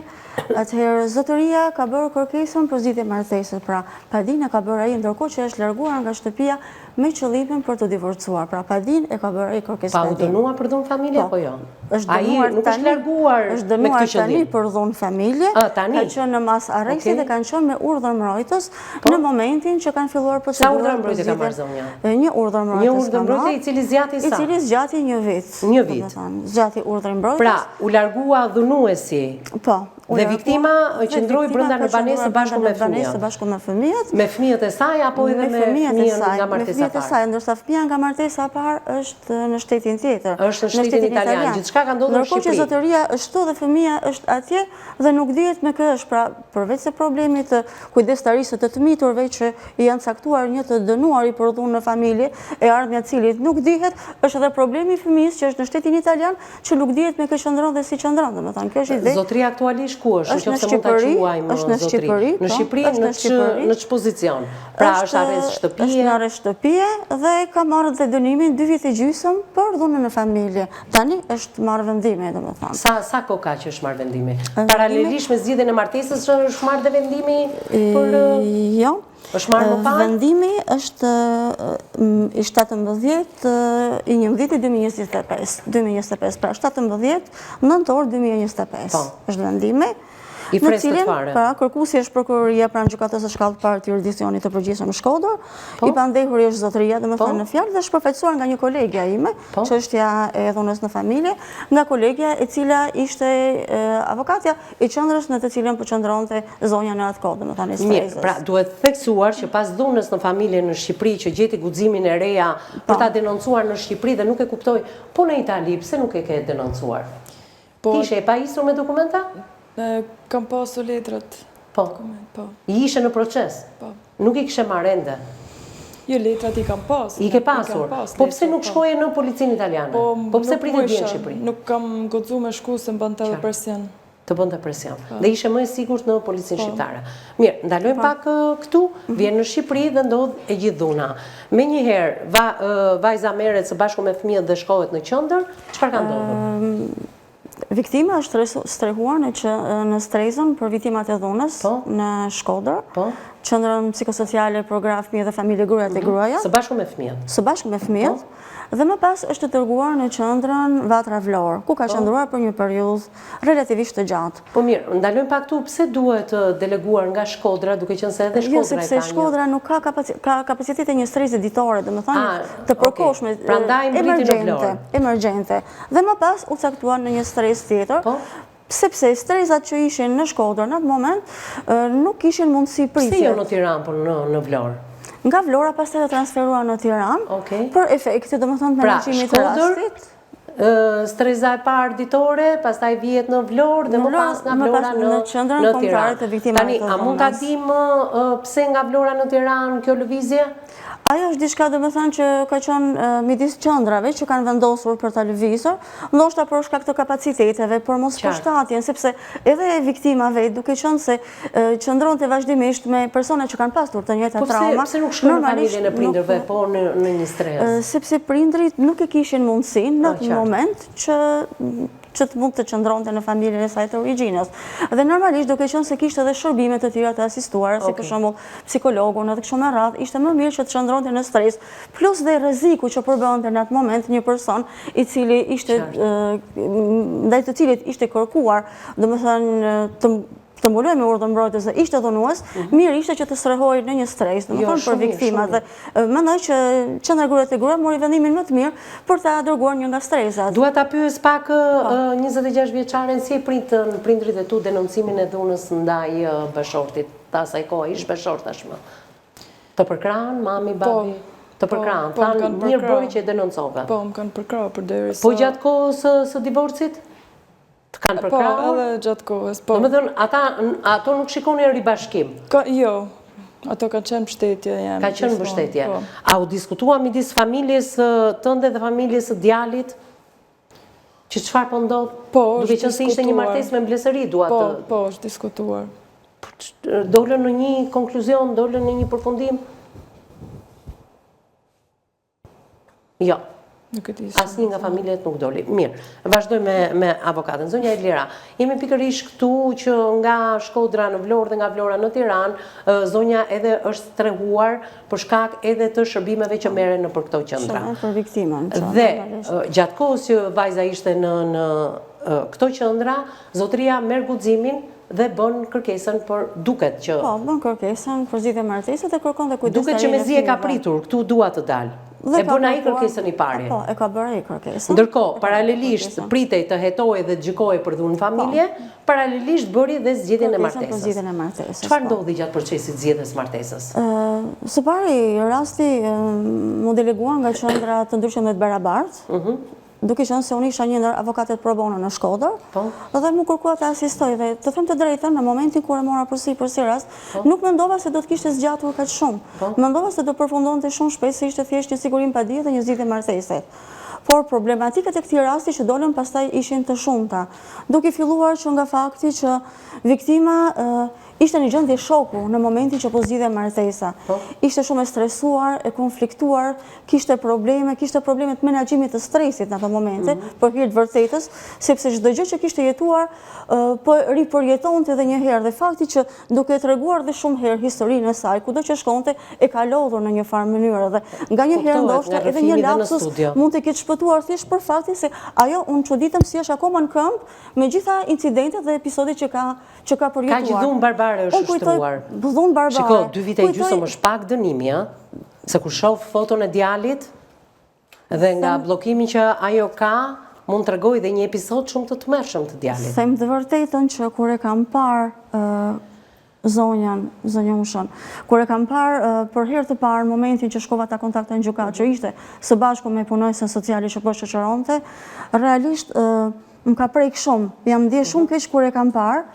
atëherë zotëria ka bërë kërkesën për zgjidhje martesës. Pra, padin e ka bërë ai ndërkohë që është larguar nga shtëpia me qëllimin për të divorcuar. Pra, padin e ka bërë ai kërkesën. Pa u dënuar për dhunë familje apo jo? Ai nuk është larguar me këtë qëllim. Është dënuar tani për dhunë familje. Ka qenë në mas arresti dhe kanë qenë me urdhër mbrojtës në momentin që kanë filluar procedurën. Sa urdhër mbrojtje ka marrë zonja? Një urdhër mbrojtës. Një urdhër mbrojtje i cili zgjati sa? I cili zgjati 1 vit. 1 vit. Zgjati urdhër mbrojtës. Pra, u largua dhunuesi. Po, Dhe viktima qëndroi brenda në banesë së bashku me fëmijët. Me fëmijët e saj apo edhe me fëmijën nga martesa e parë? Ndërsa fëmija nga martesa e parë është në shtetin tjetër. Është në shtetin italian. Gjithçka ka ndodhur në Shqipëri. Ndërkohë që zotëria është dhe fëmija është atje dhe nuk dihet me kë është, pra përveç se problemit të kujdestarisë të fëmijëve që janë caktuar një të dënuar i për dhunë në familje e ardhmja e cilit nuk dihet, është edhe problemi i fëmijës që është në shtetin italian që nuk dihet me kë qëndron dhe si qëndron. Domethënë kjo është ide. Zotëria aktualisht ku është? Nëse mund ta quajmë zotëri. Në Shqipëri në ç'është pozicion? Pra është arrest shtëpie. Është në arrest shtëpie dhe ka marrë dhe dënimin 2 vite gjysmë për dhunën në familje. Tani është marrë vendimi, domethënë. Sa kohë ka që është marrë vendimi? Paralelisht me zgjedhjen e martesës është marrë dhe vendimi për Jo. Është marrë më parë? Vendimi është i 17 i 2025, pra 17 nëntor 2025 është vendimi. I freskët fare. Pra, kërkuesi është prokuroria pranë gjykatës së shkallët parë të jurisdiksionit të përgjithshëm Shkodër, i pandehuri është zotëria, domethënë në fjalë, dhe është përfaqësuar nga një kolegja ime, çështja e dhunës në familje, nga kolegja e cila ishte avokatja i qendrës në të cilën po qëndronte zonja në atë kohë, domethënë e Mirë, pra duhet theksuar që pas dhunës në familje në Shqipëri që gjeti guximin e reja për ta denoncuar në Shqipëri dhe nuk e kuptoj, po në Itali pse nuk e ke denoncuar? Ti ishe e pajisur me dokumenta? Kam pasur letrat. Po. I ishe në proces? Po. Nuk i kishe marrë ende? Jo, letrat i kam pasur. I ke pasur? Po pse nuk shkoje në policinë italiane? Po pse pritet vjen në Shqipëri? Nuk kam guxuar me shku se më bënte edhe presion. Të bënte presion. Dhe ishe më e sigurt në policinë shqiptare. Mirë, ndalojmë pak këtu, vjen në Shqipëri dhe ndodh e gjithë dhuna. Menjëherë vajza merret së bashku me fëmijët dhe shkohet në qendër, çfarë ka ndodhur? Viktima është strehuar në Strezën për viktimat e dhunës në Shkodër, qendrën psikosociale për gra, fëmijë dhe familje gruaja e gruaja. Së bashku me fëmijët. Së bashku me fëmijët. Dhe më pas është dërguar në qendrën Vatra Vlorë, ku ka qëndruar për një periudhë relativisht të gjatë. Po mirë, ndalojmë pak këtu, pse duhet deleguar nga Shkodra, duke qenë se edhe Shkodra e ka një? Jo, sepse Shkodra nuk ka kapacitete një streze ditore, domethënë të përkohshme, emergjente. Dhe më pas u caktuar në një stres tjetër, sepse strezat që ishin në Shkodër në atë moment nuk kishin mundësi pritje. Pse jo në Tiranë, por në Vlorë? Nga Vlora pastaj u transferuar në Tiranë për efekte, domethënë të menaxhimit të rastit. Streza e parë ditore, pastaj vihet në Vlorë dhe më pas nga Vlora në Tiranë. Tani, a mund ta dim pse nga Vlora në Tiranë kjo lëvizje? Ajo është diçka domethënë që ka qenë midis qendrave që kanë vendosur për ta lëvizur, ndoshta për shkak të kapaciteteve, për mos përshtatjen, sepse edhe viktimave, duke qenë se qëndronte vazhdimisht me persona që kanë pasur të njëjta trauma. Pse nuk shkon në familjen e prindërve, po në një stres? Sepse prindrit nuk e kishin mundësinë në atë moment që të mund të qëndronte në familjen e saj të origjinës. Dhe normalisht duke qenë se kishte edhe shërbime të tjera të asistuara, si për shembull psikologun edhe kështu me radhë, ishte më mirë që të qëndronte në stres, plus dhe rreziku që përbënte në atë moment një person i cili ishte ndaj të cilit ishte kërkuar, domethënë të mbuloj me urdhër mbrojtës dhe ishte dhunues, mirë ishte që të strehojë në një stres, domethënë për viktimat. Dhe mendoj që qendra gruaja e gruaja mori vendimin më të mirë për ta dërguar një nga stresat. Dua ta pyes pak 26 vjeçaren si e pritën prindrit e tu denoncimin e dhunës ndaj bashortit. Ta asaj kohe ish bashort tashmë. Të përkran mami, babi? Të përkran, thanë mirë bëri që e denoncove. Po, më kanë përkrahur përderisa. Po gjatë kohës së divorcit? Të kanë përkrahur? Po, edhe gjatë kohës, po. Domethënë, ato nuk shikonin ribashkim? Jo, ato kanë qenë mbështetje. Ka qenë mbështetje. A u diskutua midis familjes tënde dhe familjes së djalit? Që çfarë po ndodh? Po, duke qenë se ishte një martesë me mbledhëri, dua të... Po, është diskutuar. Dolën në një konkluzion, dolën në një përfundim? Jo. Asnjë nga familjet nuk doli. Mirë, vazhdoj me avokatën. Zonja Elira, jemi pikërisht këtu që nga Shkodra në Vlorë dhe nga Vlora në Tiranë, zonja edhe është strehuar për shkak edhe të shërbimeve që merren në për këto qendra. Për viktimën. Dhe gjatë kohës që vajza ishte në këto qendra, zotëria merr guximin dhe bën kërkesën për duket që... Po, bën kërkesën për zgjidhje martesë dhe kërkon dhe kujdestarin. Duket që mezi e ka pritur, këtu dua të dalë. E bën ai kërkesën i pari. Po, e ka bërë ai kërkesën. Ndërkohë, paralelisht pritej të hetoj dhe të gjykojë për dhunë familje, paralelisht bëri dhe zgjedhjen e Kërkesën për zgjedhjen e martesës. Çfarë ndodhi gjatë procesit zgjedhjes martesës? Së pari rasti mu deleguan nga qendra të ndryshme të barabartë, duke qenë se unë isha një ndër avokatet pro bono në Shkodër, dhe mu kërkua të asistoj dhe të them të drejtën, në momentin kur e mora përsi rast, nuk mendova se do të kishte zgjatur kaq shumë. Mendova se do përfundonte shumë shpejt se ishte thjesht një sigurim pa dije dhe një zgjidhje martese. Por problematikat e këtij rasti që dolën pastaj ishin të shumta, duke filluar që nga fakti që viktima ishte në gjendje shoku në momentin që po zgjidhej martesa. Ishte shumë e stresuar, e konfliktuar, kishte probleme të menaxhimit të stresit në ato momente, për hir të vërtetës, sepse çdo gjë që kishte jetuar po ripërjetonte edhe një herë dhe fakti që duke treguar dhe shumë herë historinë e saj, kudo që shkonte, e ka lodhur në një farë mënyrë dhe nganjëherë ndoshta edhe një lapsus mund të ketë shpëtuar thjesht për faktin se ajo unë çuditëm si është akoma në këmbë me gjitha incidentet dhe episodet që ka përjetuar. Ka që dhunë barbare është ushtruar. Dhunë barbare. Shiko, 2 vite e gjysmë është pak dënimi, se kur shoh foton e djalit dhe nga bllokimi që ajo ka, mund të tregoj dhe një episod shumë të tmerrshëm të djalit. Them të vërtetën që kur e kam parë zonjën, kur e kam parë për herë të parë në momentin që shkova ta kontakta në gjykatë, që ishte së bashku me punojësen sociale që po shoqëronte, realisht më ka prek shumë, jam ndje shumë keq kur e kam parë,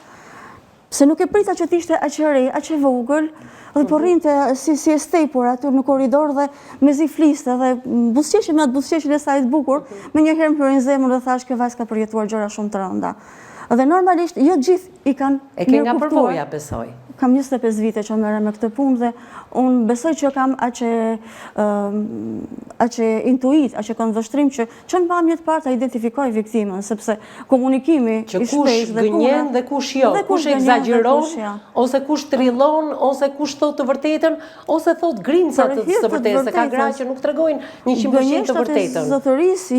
se nuk e prita që t'ishte aq e re, aq e vogël, dhe po rrinte si e stepur aty në korridor dhe mezi fliste dhe buzëqeshim në atë buzëqeshin e saj të bukur, me njëherë më hyrin zemrën dhe thash kjo vajzë ka përjetuar gjëra shumë të rënda. Dhe normalisht jo gjithë i kanë mirë kuptuar. E ke nga përvoja, besoj. Kam 25 vite që merrem me këtë punë dhe unë besoj që kam aqe intuit, aqe konvështrim që në pamje të parë ta identifikoj viktimën, sepse komunikimi i shpejt dhe kush gënjen dhe kush jo, kush egzageron, ose kush trillon, ose kush thot të vërtetën, ose thot grimcat të vërtetës, se ka gra që nuk tregojnë 100% të vërtetën. Gënjeshtat e zotërisë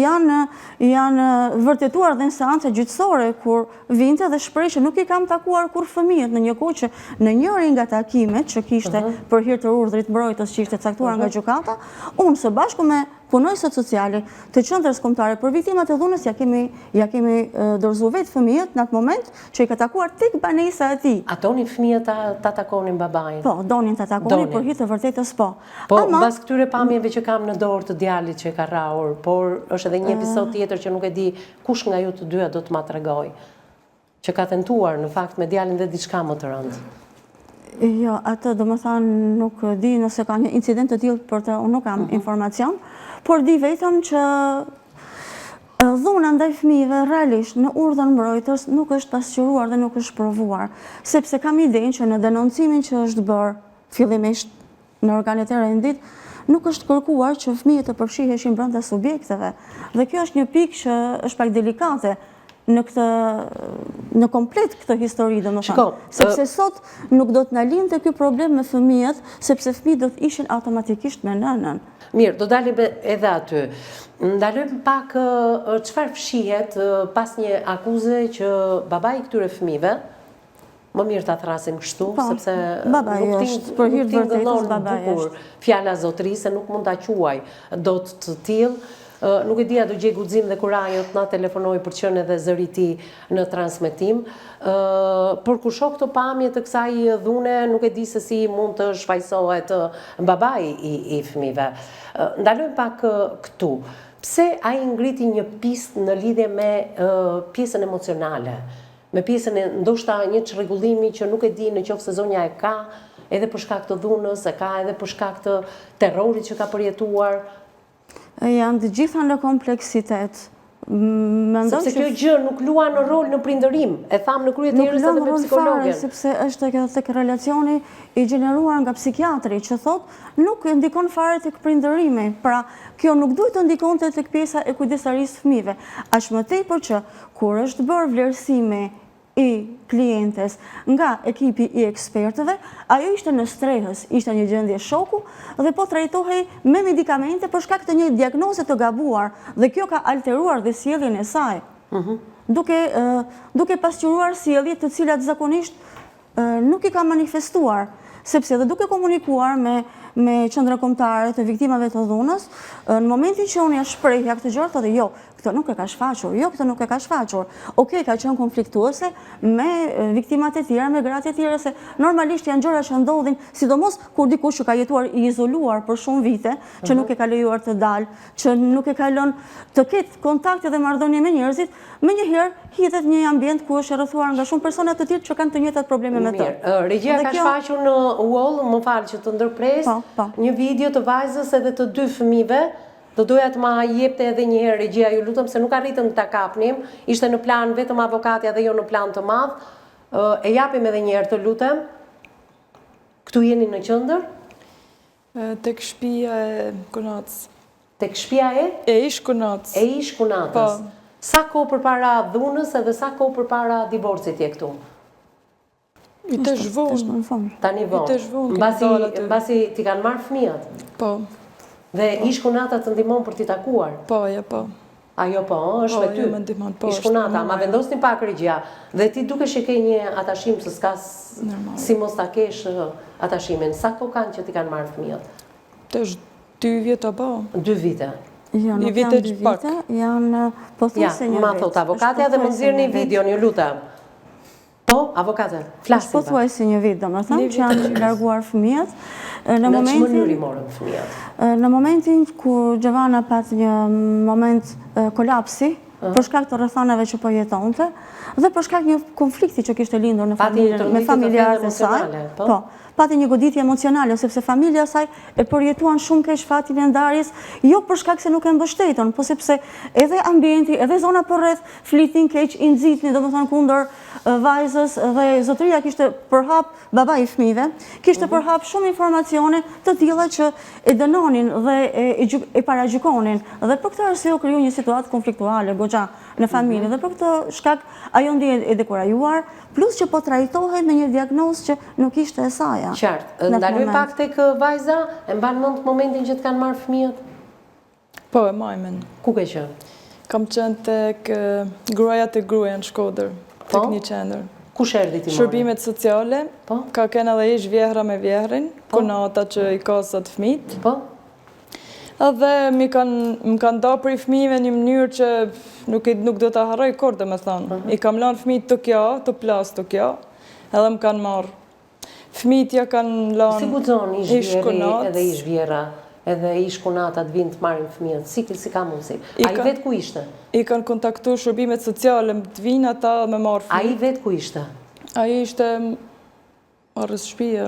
janë vërtetuar dhe në seance gjyqësore kur vinte dhe shpreh që nuk i kam takuar kur fëmijët në një kohë që në njëri nga takimet që kishte për hir të urdhrit mbrojtës që ishte caktuar nga gjykata, unë së bashku me punojësët sociale të qendrës kombëtare për viktimat e dhunës ja kemi dorëzuar vetë fëmijët në atë moment që i ka takuar tek banesa e tij. A donin fëmijët ta takonin babain? Po, donin ta takonin, për hir të vërtetës po. Po, mbas këtyre pamjeve që kam në dorë të djalit që e ka rrahur, por është edhe një episod tjetër që nuk e di kush nga ju të dyja do të ma tregoj, që ka tentuar në fakt me djalin dhe diçka më të rëndë. Jo, atë do më thanë nuk di nëse ka një incident të tillë për të unë nuk kam informacion, por di vetëm që dhuna ndaj fëmijëve realisht në urdhën mbrojtës nuk është pasqyruar dhe nuk është provuar, sepse kam idenë që në denoncimin që është bërë fillimisht në organet e rendit, nuk është kërkuar që fëmijët të përfshiheshin brenda subjekteve. Dhe kjo është një pikë që është pak delikate në komplet këtë histori, do më thënë. Sepse sot nuk do të na lindte ky problem me fëmijët, sepse fëmijët do të ishin automatikisht me nënën. Mirë, do dalim edhe aty. Ndalojmë pak çfarë fshihet pas një akuze që babai i këtyre fëmijëve, më mirë ta thrasim kështu, sepse është për hir të vërtetës babai është. Fjala zotërisë nuk mund ta quaj dot të tillë. Nuk e dia do gjej guxim dhe kurajë të na telefonoj për të qenë edhe zëri i tij në transmetim. Por kur shoh këto pamje të kësaj dhune, nuk e di se si mund të shfaqsohet babai i fëmijëve. Ndalojmë pak këtu. Pse ai ngriti një pistë në lidhje me pjesën emocionale, me pjesën e ndoshta një çrregullimi që nuk e di nëse zonja e ka, edhe për shkak të dhunës, e ka edhe për shkak të terrorit që ka përjetuar. Janë të gjitha në kompleksitet. Sepse kjo gjë nuk luan në rol në prindërim, e tham në krye të herës edhe me psikologën. Sepse është tek relacioni i gjeneruar nga psikiatri që thot nuk e ndikon fare tek prindërimi. Pra, kjo nuk duhet të ndikonte tek pjesa e kujdestarisë fëmijëve. Aq më tepër që kur është bërë vlerësimi i klientes nga ekipi i ekspertëve, ajo ishte në strehës, ishte një gjendje shoku dhe po trajtohej me medikamente për shkak të një diagnoze të gabuar dhe kjo ka alteruar dhe sjelljen e saj. Duke pasqyruar sjellje të cilat zakonisht nuk i ka manifestuar, sepse edhe duke komunikuar me qendra kombëtare të viktimave të dhunës, në momentin që unë ja shprehja këtë gjë, thotë jo, këtë nuk e ka shfaqur, jo, këtë nuk e ka shfaqur. Okej, ka qenë konfliktuese me viktimat e tjera, me gratë e tjera, se normalisht janë gjëra që ndodhin, sidomos kur dikush që ka jetuar i izoluar për shumë vite, që nuk e ka lejuar të dalë, që nuk e ka lënë të ketë kontakte dhe marrëdhënie me njerëzit, menjëherë hidhet një ambient ku është rrethuar nga shumë persona të tjerë që kanë të njëjtat probleme me të. Regjia ka shfaqur në UOL, më falë që të ndërpres, një video të vajzës edhe të 2 fëmijëve. Do doja të ma jepte edhe një herë regjia, ju lutem se nuk arritëm të kapnim, ishte në plan vetëm avokatja dhe jo në plan të madh. E japim edhe një herë të lutem. Këtu jeni në qendër? Tek shtëpia e Kunatës. Tek shtëpia e Ish Kunatës. E Ish Kunatës. Sa kohë përpara dhunës edhe sa kohë përpara divorcit je këtu? I të zhvonë. Tani vonë. Mbasi ti kanë marrë fëmijët? Po. Dhe Ish Kunata të ndihmon për t'i takuar? Po, ja po. Ajo po, është me ty? Po, jo me ndihmon, po. Ish Kunata, ma vendosni pak regjia. Dhe ti dukesh që ke një atashim se s'ka si mos ta kesh atashimin. Sa kohë kanë që ti kanë marrë fëmijët? Të është 2 vite po. 2 vite? Jo, nuk janë 2 vite, janë pothuajse një vit. Ma thot avokatja dhe më nxirrni videon, ju lutem. Po, avokate, flasim. Është pothuajse një vit, domethënë, që janë larguar fëmijët. Në që mënyrë i morën fëmijët? Në momentin kur Gjevana pat një moment kolapsi, për shkak të rrethonave që po jetonte, dhe për shkak një konflikti që kishte lindur në familjen me familjarët e saj. Po, pati një goditje emocionale, sepse familja e saj e përjetuan shumë keq fatin e ndarjes, jo për shkak se nuk e mbështetën, po sepse edhe ambienti, edhe zona përreth flitin keq, i nxitni, domethënë kundër vajzës, dhe zotëria kishte përhap, baba i fëmijëve, kishte përhap shumë informacione të tilla që e dënonin dhe e paragjykonin, dhe për këtë arsye u kriju një situatë konfliktuale goxha në familje, dhe për këtë shkak ajo ndihet e dekurajuar, plus që po trajtohej me një diagnozë që nuk ishte e saj. Qartë, ndalojmë pak tek vajza, e mban mend momentin që të kanë marrë fëmijët? Po, e majmen. Ku ke qenë? Kam qenë tek gruaja të gruaja në Shkodër, tek një qendër. Ku erdhi ti? Shërbimet sociale, ka kenë edhe ish vjehra me vjehrin, Kunata që i ka sot fëmijët. Po. Edhe më kanë da për i fëmijëve një mënyrë që nuk do të harroj kur, dhe me thonë. I kam lanë fëmijët të kjo, të plas të kjo, edhe më kanë marrë. Fëmijët ja kanë lanë si guxon ish vjeri edhe ish vjera, edhe ish Kunata të vinë të marrin fëmijët, si ka mundësi? A i vetë ku ishte? I kanë kontaktu shërbimet sociale, të vinë ata me marrë fëmijët. A i vetë ku ishte? A i ishte arrest shtëpie.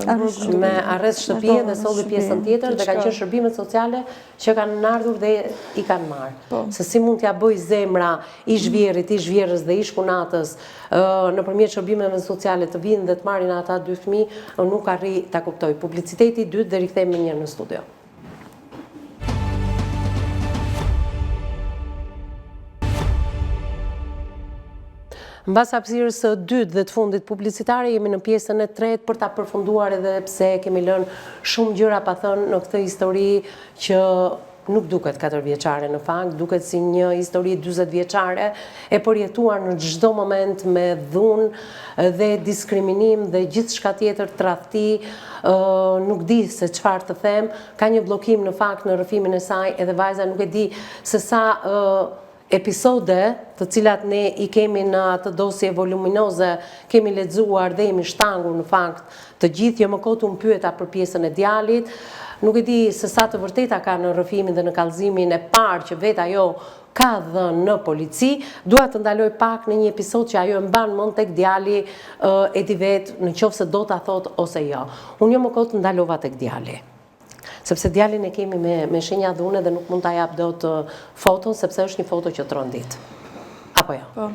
Me arrest shtëpie dhe solli pjesën tjetër dhe kanë qenë shërbimet sociale që kanë ardhur dhe i kanë marrë. Se si mund t'ja bëj zemra ish vjerit, ish vjerës dhe ish Kunatës nëpërmjet shërbimeve sociale të vinë dhe të marrin ata 2 fëmijë, nuk arri ta kuptoj. Publiciteti i dytë dhe rikthehemi një herë në studio. Mbas hapësirës së dytë dhe të fundit publicitare, jemi në pjesën e tretë për ta përfunduar edhe pse kemi lënë shumë gjëra pa thënë në këtë histori që nuk duket 4 vjeçare në fakt, duket si një histori 40 vjeçare e përjetuar në çdo moment me dhunë dhe diskriminim dhe gjithçka tjetër, tradhti, nuk di se çfarë të them, ka një bllokim në fakt në rrëfimin e saj, edhe vajza nuk e di se sa episode të cilat ne i kemi në atë dosje voluminoze, kemi lexuar dhe jemi shtangur në fakt të gjithë, jo më kotu më pyeta për pjesën e djalit, nuk e di se sa të vërteta ka në rrëfimin dhe në kallëzimin e parë që vetë ajo ka dhënë në polici, dua të ndaloj pak në një episod që ajo e mban mend tek djali, e di vetë në qoftë se do ta thot ose jo. Unë jo më kotu ndalova tek djali. Sepse djalin e kemi me shenja dhune dhe nuk mund ta jap dot foton, sepse është një foto që trondit. Apo jo? Po.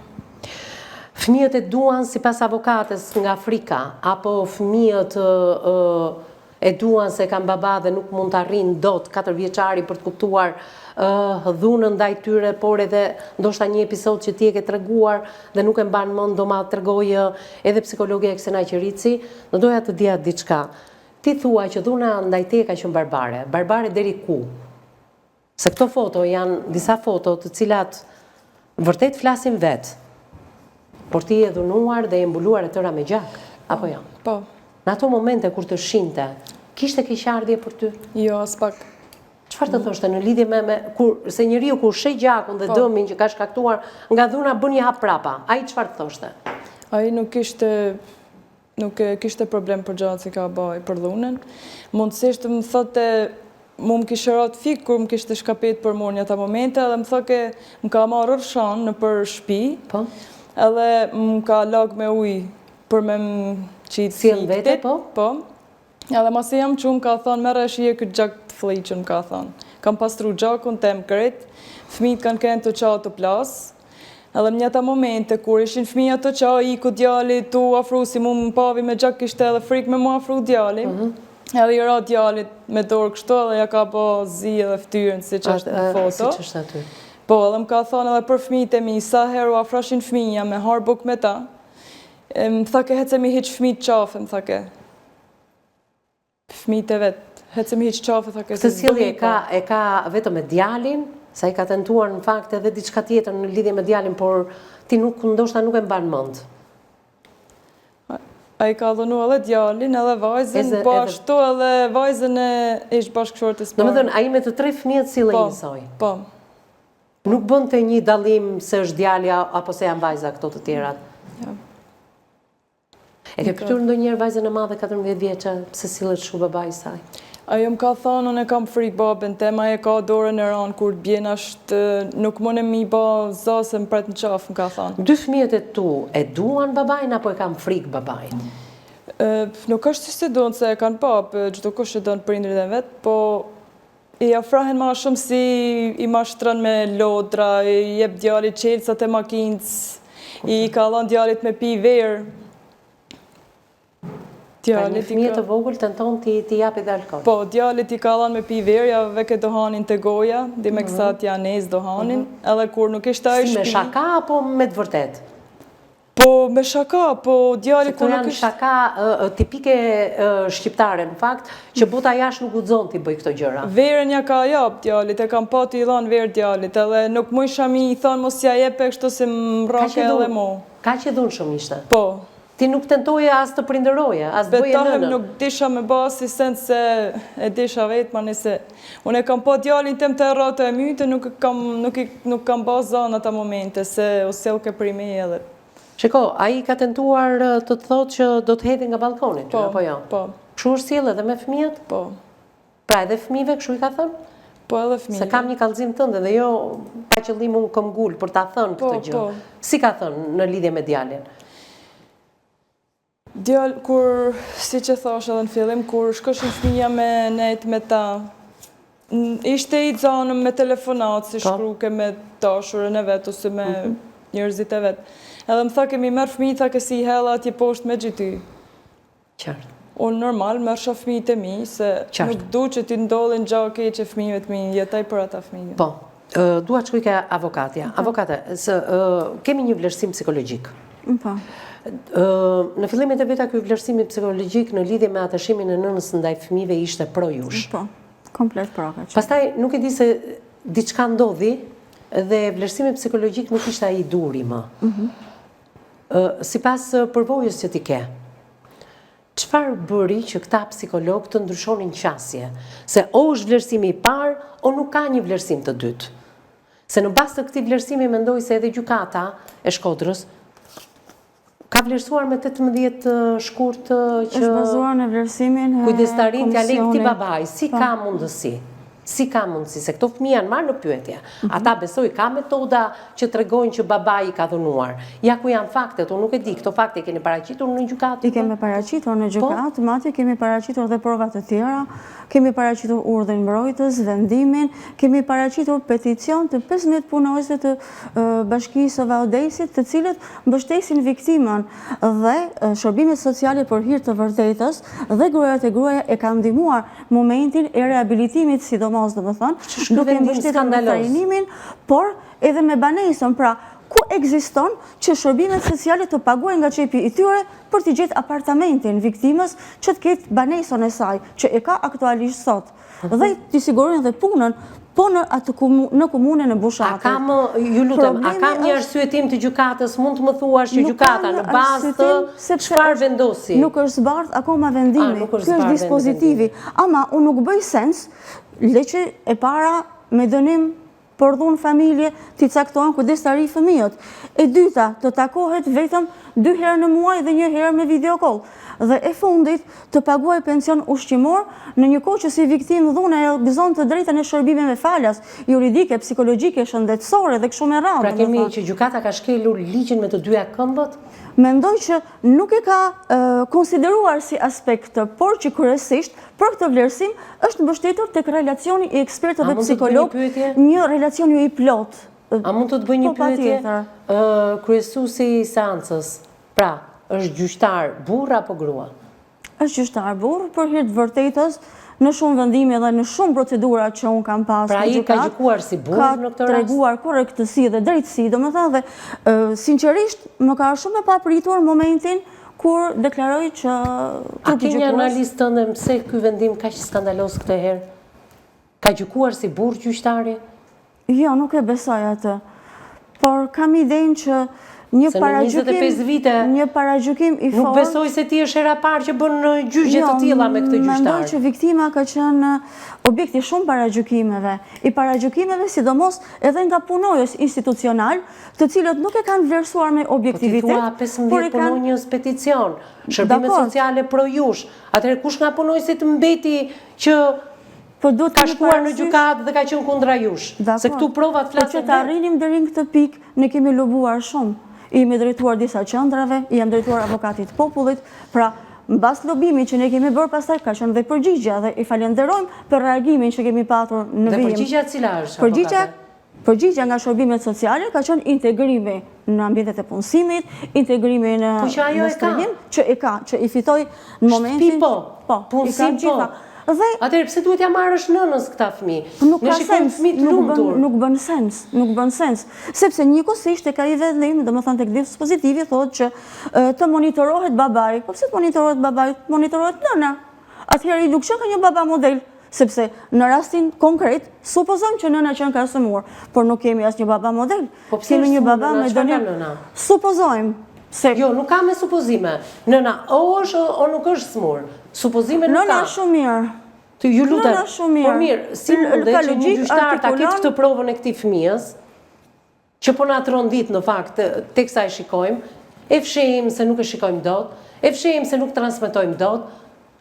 Fëmijët e duan sipas avokates nga Afrika, apo fëmijët e duan se kanë baba dhe nuk mund të arrin dot 4 vjeçari për të kuptuar dhunën ndaj tyre, por edhe ndoshta një episod që ti e ke treguar dhe nuk e mban mend, do ma tregojë edhe psikologja Eksena Qerici, do doja të dija diçka. Ti thua që dhuna ndaj teje ka qenë barbare. Barbare deri ku? Se këto foto janë disa foto të cilat vërtet flasin vetë, por ti e dhunuar dhe e mbuluar e tëra me gjak, apo jo? Po. Në ato momente kur të shinte, Kishte keqardhje për ty? Jo, as pak. Çfarë të thoshte në lidhje me se njeriu kur sheh gjakun dhe dëmin që ka shkaktuar nga dhuna bën një hap prapa. Ai çfarë të thoshte? Ai nuk kishte problem për gjatë që ka bëj për dhunën. Mundësisht më thote mu më kishte rat fik kur më kishte shkapet për mua në ata momente dhe më thoke më ka marrë rrshan në për shtëpi. Po. Edhe më ka lag me ujë për me më qitë Sjell vete, po? Po. Edhe masi jam që më ka thonë, merre shije këtë gjak të fliqën, më ka thonë. Kam pastru gjakun, tem kret, fëmijët kanë kënë të qa të plasë. Edhe më njëta momente, kur ishin fëmija të qa, i ku djali tu afru, si mu më pavi me gjak kishte edhe frikë me mu afru djali. Edhe i ra djalit me dorë kështu, edhe ja ka po zi edhe ftyrën, si që është në foto. Si që është aty. Po, edhe më ka thonë edhe për fëmijët e mi, sa herë u afrashin fëmija me harbuk me ta, më thake hecemi hiq fëmijët qafe, më thake. Fëmijët e vetë, hecemi hiq qafe, thake. Këtë sjellje e ka vetëm me djalin, sa i ka tentuar në fakt edhe diçka tjetër në lidhje me djalin, por ti ndoshta nuk e mban mend. Ai ka dhunu edhe djalin, edhe vajzën, po ashtu edhe vajzën e ish bashkëshortes parë. Domethënë, ai me të tre fëmijët sillej njësoj. Po. Nuk bënte një dallim se është djali apo se janë vajza këto të tjerat. Ja. E ke pyetur ndonjëherë vajzën e madhe 14 vjeçë pse sillet kështu babai i saj? Ajo më ka thonë, unë e kam frikë babën tema, e ka dorën e ranë kur bjen ashtë, nuk mëne mi ba zase më pret në qafë, më ka thonë. Dy fëmijët e tu e duan babajnë apo e kam frikë babajnë? Nuk është se duan se e kanë papë, çdo kush e donë prindrit e vetë, po i afrahen ma shumë si i mashtron me lodra, i jep djalit qelësat e makinës, i ka dhënë djalit me pi verë. Pra një fëmijë të vogël tenton ti japi dhe alkohol. Po, djalit i ka dhënë me pi verë, ja veke dohanin të goja, di me kësat ja nes dohanin, edhe kur nuk ishte ai Si me shtëpi. shaka apo me të vërtet? Po, me shaka, po djalit Këto kur nuk janë ishte... shaka tipike shqiptare në fakt, që bota jashtë nuk guxon ti bëj këto gjëra. Verën ja ka jap djalit, e kam pati i dhanë verë djalit, edhe nuk mujsha mi i thonë mos ja jepe kështu si më rake edhe mu. Ka që dhun shumë ishte. Po. Ti nuk tentoje as të prindëroje, as të bëje Betahem nënën. nuk disha me basi sen se e disha vetë, ma nëse... Unë e kam po djalin tem të erratë e myte, nuk kam ba zanë ata momente, se o sel ke primi edhe. Shiko, ai ka tentuar të të thotë që do të hedhi nga balkoni, ty, apo jo? Po, Kështu është sjellë edhe me fëmijët? po. Pra edhe fëmijëve kështu i ka thënë? Po edhe fëmijë. Se kam një kallëzim tënde dhe jo pa qëllim unë kom gul për ta thënë këtë gjë. Po. Si ka thënë në lidhje me djalin? Djallë, kur, si që thash edhe në fillim, kur shkoshin fëmija me nejt me ta, ishte i zanëm me telefonat, si shkruke me dashurën e vetë, ose me njerëzit e vetë. Edhe më tha kemi merë fëmijë, tha kësi i hella atje poshtë me gjithy. Qartë. Unë normal, merë sha fëmijët e mi, se nuk du që ti ndodhin gjake që fëmijëve të mi, jetaj për ata fëmijë. Po, dua të shkuj ka avokatja. Avokate, kemi një vlerësim psikologjik. Po. Në fillimet e veta ky vlerësimi psikologjik në lidhje me atashimin e nënës ndaj fëmijëve ishte pro jush. Po, komplet pro ka qenë. Pastaj nuk e di se diçka ndodhi dhe vlerësimi psikologjik nuk ishte ai duri më. Sipas përvojës që ti ke, çfarë bëri që këta psikolog të ndryshonin qasje? Se o është vlerësimi i parë, o nuk ka një vlerësim të dytë. Se në bazë të këtij vlerësimi mendoj se edhe gjykata e Shkodrës ka vlerësuar me 18 shkurt që... është bazuar në vlerësimin e kujdestarin t'ja lejë këtij komisionit. babai, si ka mundësi? Si ka mundësi, se këto fëmijë janë marrë në pyetje. Ata besoj ka metoda që tregojnë që babai i ka dhunuar. Ja ku janë faktet, unë nuk e di, këto fakte keni paraqitur në gjykatë? I kemi paraqitur në gjykatë, madje kemi paraqitur dhe prova të tjera, kemi paraqitur urdhrin mbrojtës, vendimin, kemi paraqitur peticion të 15 punonjësve të Bashkisë së Vaudesit, të cilët mbështesin viktimën dhe shërbimet sociale për hir të vërtetës dhe gruajat e gruaja e kanë ndihmuar momentin e rehabilitimit, sidomos do të thonë, duke mbështetur në trajnimin, por edhe me banesën, pra ku ekziston që shërbimet sociale të paguajnë nga xhepi i tyre për të gjetë apartamentin viktimës që të ketë banesën e saj, që e ka aktualisht sot. Dhe të sigurojnë dhe punën po në komunën e Bushatit. Ju lutem, a kam një arsyetim të gjykatës, mund të më thuash që gjykata në bazë të çfarë vendosi? Nuk është zbardh akoma vendimi, kjo është dispozitivi. Ama unë nuk bëj sens, leqe e para me dënim për dhunë familje të caktojnë kujdes të ri fëmijët. E dyta, të takohet vetëm 2 herë në muaj dhe 1 herë me video call. Dhe e fundit të paguaj pension ushqimor në një kohë që si viktim dhuna e gëzon të drejtën e shërbimeve falas, juridike, psikologjike, shëndetësore dhe kështu me radhë. Pra kemi që gjykata ka shkelur ligjin me të dyja këmbët? Mendoj që nuk e ka konsideruar si aspekt, por që kryesisht për këtë vlerësim është mbështetur tek relacioni i ekspertëve psikolog, një relacion ju i plot. A mund të të bëj një pyetje? Kryesuesi i seancës, pra, është gjyqtar burr apo grua? Është gjyqtar burr, për hir të vërtetës, në shumë vendime dhe në shumë procedura që unë kam pas pra i ka gjykuar si burr në këtë rast? Ka treguar korrektësi dhe drejtësi, domethënë dhe sinqerisht më ka shumë e papritur momentin kur deklaroj që a ke një analist tënde pse ky vendim kaq skandalos këtë herë? Ka gjykuar si burr gjyqtari? Jo, nuk e besoj atë. Por kam idenë që një paragjykim i fortë. Nuk besoj se ti është hera parë që bën gjyqje të tilla me këtë gjyqtar. Mendoj që viktima ka qenë objekti shumë paragjykimeve. I paragjykimeve sidomos edhe nga punojës institucional, të cilët nuk e kanë vlerësuar me objektivitet. Po ti thua 15 punonjës peticion, shërbimet sociale pro jush. Atëherë kush nga punojësit mbeti që ka shkuar në gjykatë dhe ka qenë kundra jush? Se këtu provat flasin. Për që të arrinim deri në këtë pikë, ne kemi lobuar shumë. I jemi drejtuar disa qëndrave, i jam drejtuar avokatit popullit, pra mbas lobimi që ne kemi bërë pastaj ka qenë dhe përgjigja dhe i falenderojmë për reagimin që kemi patur në vijim. Dhe përgjigja cila është, avokate? Përgjigja nga shërbimet sociale ka qenë integrimi në ambientet e punësimit, integrimi në strehim, që e ka, që i fitoj në momentin... Shpi po, punësim po. Atëherë, pse duhet ja marrësh nënës këta fëmijë? Nuk ka sens, nuk bën sens, sepse njëkohësisht tek ai vendim, domethënë tek dispozitivi thotë që të monitorohet babai. Po pse të monitorohet babai? Monitorohet nëna. Atëherë i nuk qenë ka një baba model, sepse në rastin konkret supozojmë që nëna qenë ka sëmur, por nuk kemi asnjë baba model. Kemi një baba me dënim. Supozojmë. Jo, nuk ka me supozime. Nëna o është o nuk është smur. Supozime nuk ka. Nëna shumë mirë. Ju lutem, por mirë, si mundet që një gjyqtar ta ketë këtë provën e këtij fëmijës, që po na tron ditë në fakt, teksa e shikojmë, e fshehim se nuk e shikojmë dot, e fshehim se nuk transmetojmë dot.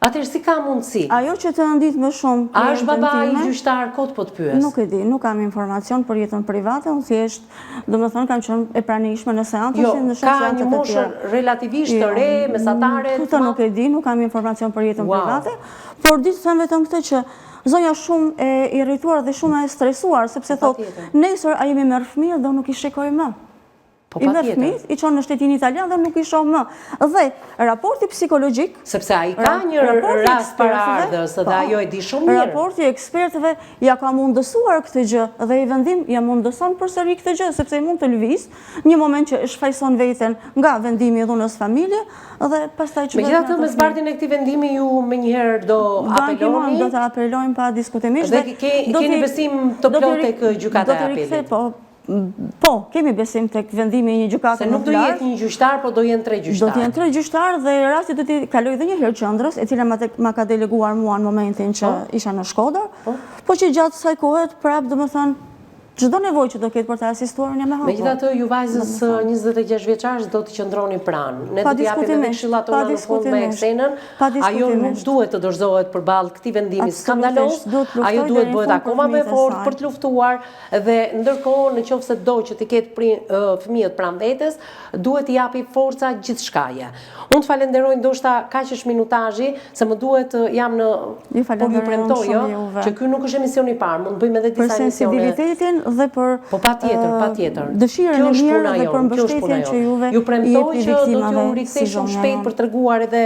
Atëherë si ka mundësi? Ajo që të ndit më shumë... A është babai gjyqtar kot po të pyes? Nuk e di, nuk kam informacion për jetën private, unë thjesht, domethënë kam qenë e pranishme në seancë, jo, ka një moshër relativisht të re, mesatare... Këtë nuk e di, nuk kam informacion për jetën private, por di të them vetëm këtë që zonja shumë e irrituar dhe shumë e stresuar, sepse thotë, nesër a jemi me fëmijë dhe nuk i shikoj më. I me fëmijët, i qonë në shtetin italian dhe nuk i shoh më. Dhe raporti psikologjik... Sepse a i ka një rast para ardhës dhe ajo e di shumë mirë. Raporti ekspertëve ja ka mundësuar këtë gjë dhe i vendim ja mundëson përsëri këtë gjë, sepse i mund të lëviz një moment që e shfaqson veten nga vendimi i dhunës familje dhe pastaj që... Megjithatë, me zbardhjen e këtij vendimi ju menjëherë do apeloni? Do të apelojmë pa diskutimisht. Dhe keni besim të plot tek gjykata e apelit? Po, kemi besim tek vendimi i një gjykate më të lartë. Se nuk do jetë një gjyqtar, po do jenë 3 gjyqtar. Do të jenë 3 gjyqtar dhe rasti do t'i kaloj edhe një herë qendrës, e cila ma ka deleguar mua në momentin që isha në Shkodër, po që gjatë kësaj kohe prap domethënë çdo nevojë që do ketë për të asistuar ne me hapur. Megjithatë, ju vajzës 26 vjeçare do të qëndroni pranë. Ne do t'i japim edhe këshillat tona në fund me Eksenën. Ajo nuk duhet të dorëzohet përballë këtij vendimi skandalos. Ajo duhet bëhet akoma më fort për të luftuar dhe ndërkohë nëse do që të ketë fëmijët pranë vetes, duhet t'i japi forca gjithçkaje. Unë të falenderoj ndoshta kaq është minutazhi, se më duhet jam në por ju premtoj që ky nuk është emisioni i parë, mund të bëjmë edhe disa emisione. dhe për patjetër. dëshirën e mirë dhe për mbështetjen që juve ju premtoj i që do t'ju viktimave si rikthej shumë zonja shpejt jonë. për treguar edhe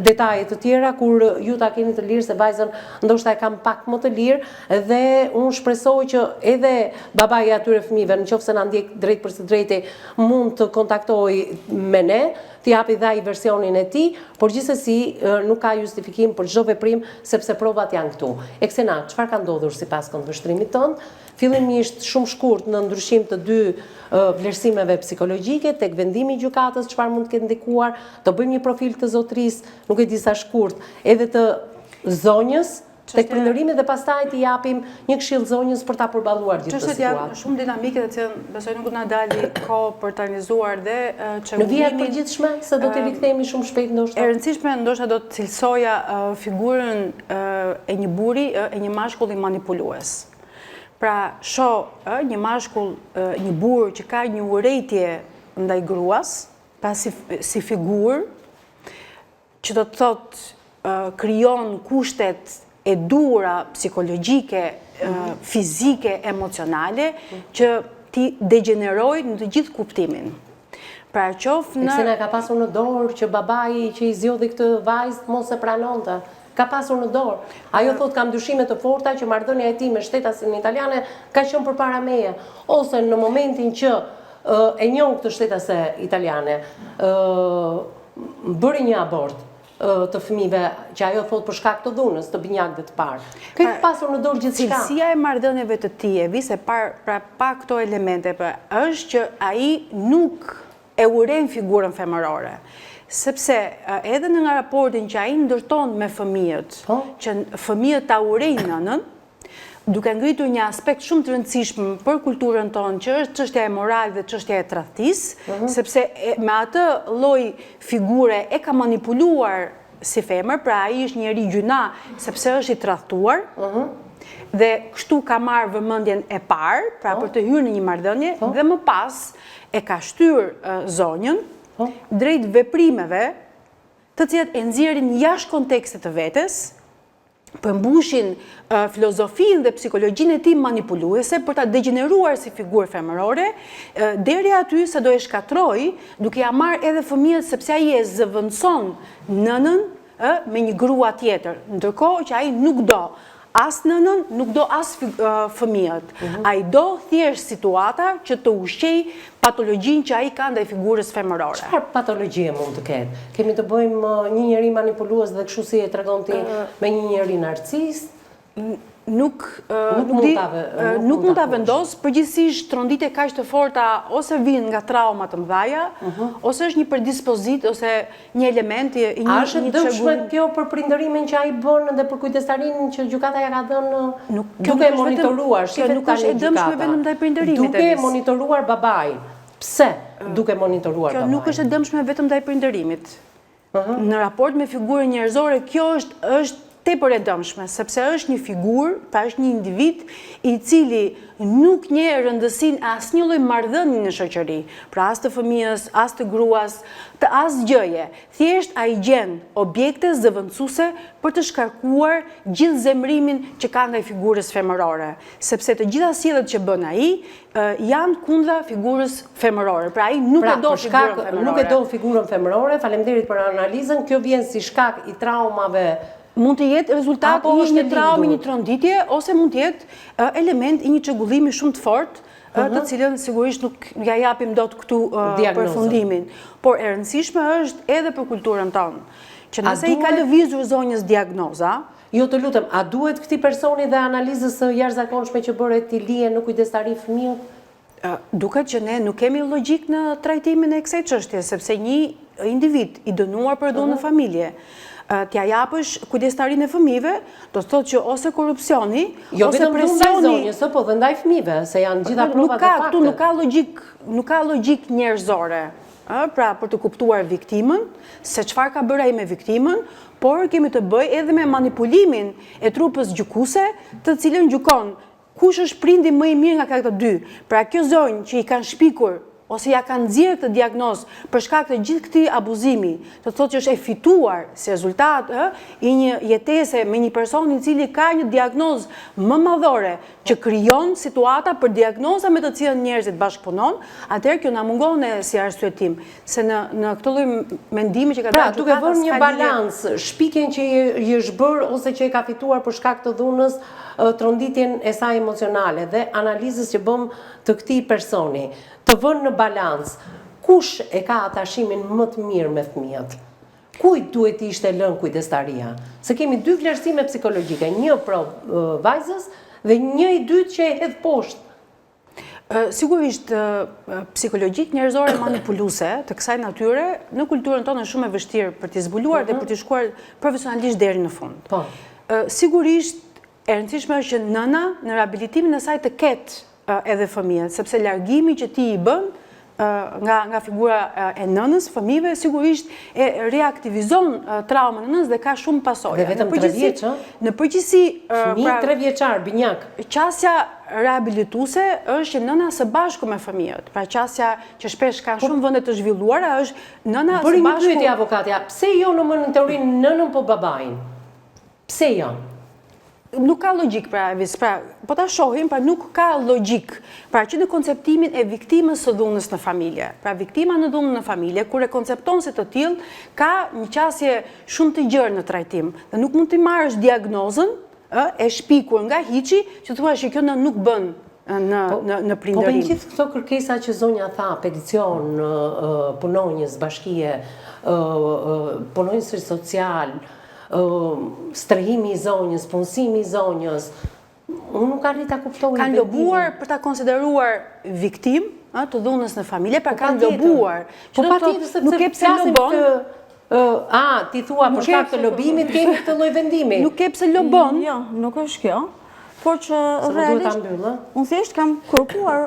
detaje të tjera kur ju ta keni të lirë se vajzën ndoshta e kam pak më të lirë dhe unë shpresoj që edhe babai i atyre fëmijëve nëse na ndjek drejt për së drejti mund të kontaktojë me ne, të japi dhe ai versionin e tij, por gjithsesi nuk ka justifikim për çdo veprim sepse provat janë këtu. Eksena, çfarë ka ndodhur sipas këndvështrimit tënd? Fillimisht shumë shkurt në ndryshim të dy vlerësimeve psikologjike, tek vendimi i gjykatës çfarë mund të ketë ndikuar, të bëjmë një profil të zotërisë, nuk e di sa shkurt, edhe të zonjës tek prindërimi dhe pastaj t'i japim një këshill zonjës për ta përballuar gjithë Çështjet janë shumë dinamike dhe cilën besoj nuk na dali kohë për ta analizuar dhe në vijat përgjithshme se do t'i rikthehemi shumë shpejt ndoshta. E rëndësishme ndoshta do të cilësoja figurën e një buri, e një mashkulli manipulues. Pra një mashkull, një burr që ka një urrejtje ndaj gruas, pra si figurë që do të thotë krijon kushtet e dura psikologjike, fizike, emocionale, që ti degenerojë në të gjithë kuptimin. Pra qoftë në... Eksena ka pasur në dorë që babai që i zgjodhi këtë vajzë mos e pranonte. Ka pasur në dorë. Ajo thot kam dyshime të forta që marrëdhënia e tij me shtetasin italiane ka qenë përpara meje, ose në momentin që e njoh këtë shtetasë italiane, bëri një abort të fëmijëve që ajo thot për shkak të dhunës të binjakëve të parë. Ka pasur në dorë gjithçka. Cilësia e marrëdhënieve të tij, se pa këto elemente, është që ai nuk e uren figurën femërore. Sepse edhe në nga raportin që ai ndërton me fëmijët, që fëmijët ta urejnë nënën, duke ngritur një aspekt shumë të rëndësishëm për kulturën tonë, që është çështja e moral dhe çështja e tradhtisë, sepse me atë lloj figure e ka manipuluar si femër, pra ai është njeri gjyna sepse është i tradhtuar, dhe kështu ka marrë vëmendjen e parë, pra për të hyrë në një marrëdhënie, dhe më pas e ka shtyr zonjën drejt veprimeve të cilat e nxjerrin jashtë kontekstit të vetes, përmbushin filozofinë dhe psikologjinë e tij manipuluese për ta degeneruar si figurë femërore, deri aty sa do e shkatroj duke ja marrë edhe fëmijët sepse ai e zëvendëson nënën me një grua tjetër, ndërkohë që ai nuk do as nënën, nuk do as fëmijët. Ai do thjesht situata që të ushqej patologjinë që ai ka ndaj figurës femërore. Çfarë patologjie mund të ketë? Kemi të bëjmë një njeri manipulues dhe kështu si e tregon ti me një njeri narcist? Nuk mund ta vendos, përgjithsisht tronditje kaq të forta ose vijnë nga trauma të mëdha, ose është një predispozit ose një element i një A është dëmshme kjo për prindërimin që ai bën dhe për kujdestarinë që gjykata ja ka dhënë duke monitoruar, kjo nuk është e dëmshme vetëm ndaj prindërimit. Duke monitoruar babain. Pse duke monitoruar babain? Kjo nuk është e dëmshme vetëm ndaj prindërimit. Në raport me figurën njerëzore, kjo është tepër e dëmshme, sepse është një figurë, pra është një individ i cili nuk njeh rëndësinë e asnjë lloji marrëdhënie në shoqëri, pra as të fëmijës, as të gruas, të asgjëje. Thjesht ai gjen objekte zëvendësuese për të shkarkuar gjithë zemrimin që ka ndaj figurës femërore, sepse të gjitha sjelljet që bën ai janë kundra figurës femërore. Pra ai nuk e do figurën femërore. Nuk e do figurën femërore. Faleminderit për analizën. Kjo vjen si shkak i traumave. Mund të jetë rezultati i një traume, një tronditje, ose mund të jetë element i një çrregullimi shumë të fortë, të cilën sigurisht nuk ja japim dot këtu përfundimin. Por e rëndësishme është edhe për kulturën tonë, që nëse i ka lëvizur zonjës diagnoza, jo të lutem, a duhet këtij personi dhe analizës së jashtëzakonshme që bëret t'i lihen në kujdestari fëmijët? Duket që ne nuk kemi logjik në trajtimin e kësaj çështje, sepse një individ i dënuar për dhunë në familje, t'ja japësh kujdestarinë e fëmijëve, do të thotë që ose korrupsioni, ose presioni, po dhe ndaj fëmijëve, se janë gjitha provat e faktit. Këtu nuk ka logjik njerëzore, pra për të kuptuar viktimën, se çfarë ka bërë ai me viktimën, por kemi të bëj edhe me manipulimin e trupës gjykuese, të cilën gjykon kush është prindi më i mirë nga këta dy. Pra kjo zonjë që i kanë shpikur ose ja kanë nxjerrë këtë diagnozë për shkak të gjithë këtij abuzimi, të thotë që është e fituar si rezultat i një jetese me një person i cili ka një diagnozë më madhore që krijon situata për diagnoza me të cilën njerëzit bashkëpunon, atëherë kjo na mungon si arsyetim, se në këtë lloj mendimi që ka Pra, duke vënë një balans, shpikjen që i është bërë ose që i ka fituar për shkak të dhunës, tronditjen e saj emocionale dhe analizës që bëm të këtij personi, të vënë në balans, kush e ka atashimin më të mirë me fëmijët? Kujt duhet ishte lënë kujdestaria? Se kemi dy vlerësime psikologjike, një pro vajzës dhe një i dytë që e hedh poshtë. Sigurisht, psikologjik njerëzore manipuluse të kësaj natyre në kulturën tonë është shumë e vështirë për t'i zbuluar dhe për t'i shkuar profesionalisht deri në fund. Po. Sigurisht, e rëndësishme është që nëna në rehabilitimin e saj të ketë edhe fëmijët, sepse largimi që ti i bën nga figura e nënës, fëmijëve, sigurisht e reaktivizon traumën e nënës dhe ka shumë pasojë. Dhe vetëm 3 vjeç, në përgjithësi, fëmijë 3 vjeçar, binjak. Qasja rehabilituese është që nëna së bashku me fëmijët. Pra qasja që shpesh kanë shumë vende të zhvilluara është nëna së bashku. Bëri një pyetje avokatja, pse jo në monitorin nënën po babain? Pse jo? Nuk ka logjik, pra, po ta shohim, pra nuk ka logjik. Pra që në konceptimin e viktimës së dhunës në familje. Pra viktima në dhunë në familje, kur e koncepton se të tillë, ka një qasje shumë të gjerë në trajtim. Dhe nuk mund të marrësh diagnozën e shpikur nga hiçi, që thua që kjo nuk bën në prindërim. Po për gjithë këto kërkesa që zonja tha, peticion, punonjës, bashkie, punonjës social, strehimi i zonjës, punësimi i zonjës, unë nuk arrit ta kuptoj. Kanë lobuar për ta konsideruar viktim të dhunës në familje, pra kanë lobuar. Po patjetër, nuk e pse lobon. Ti thua për shkak të lobimit kemi këtë lloj vendimi. Nuk e pse lobon. Jo, nuk është kjo. Por që realisht, unë thjesht kam kërkuar,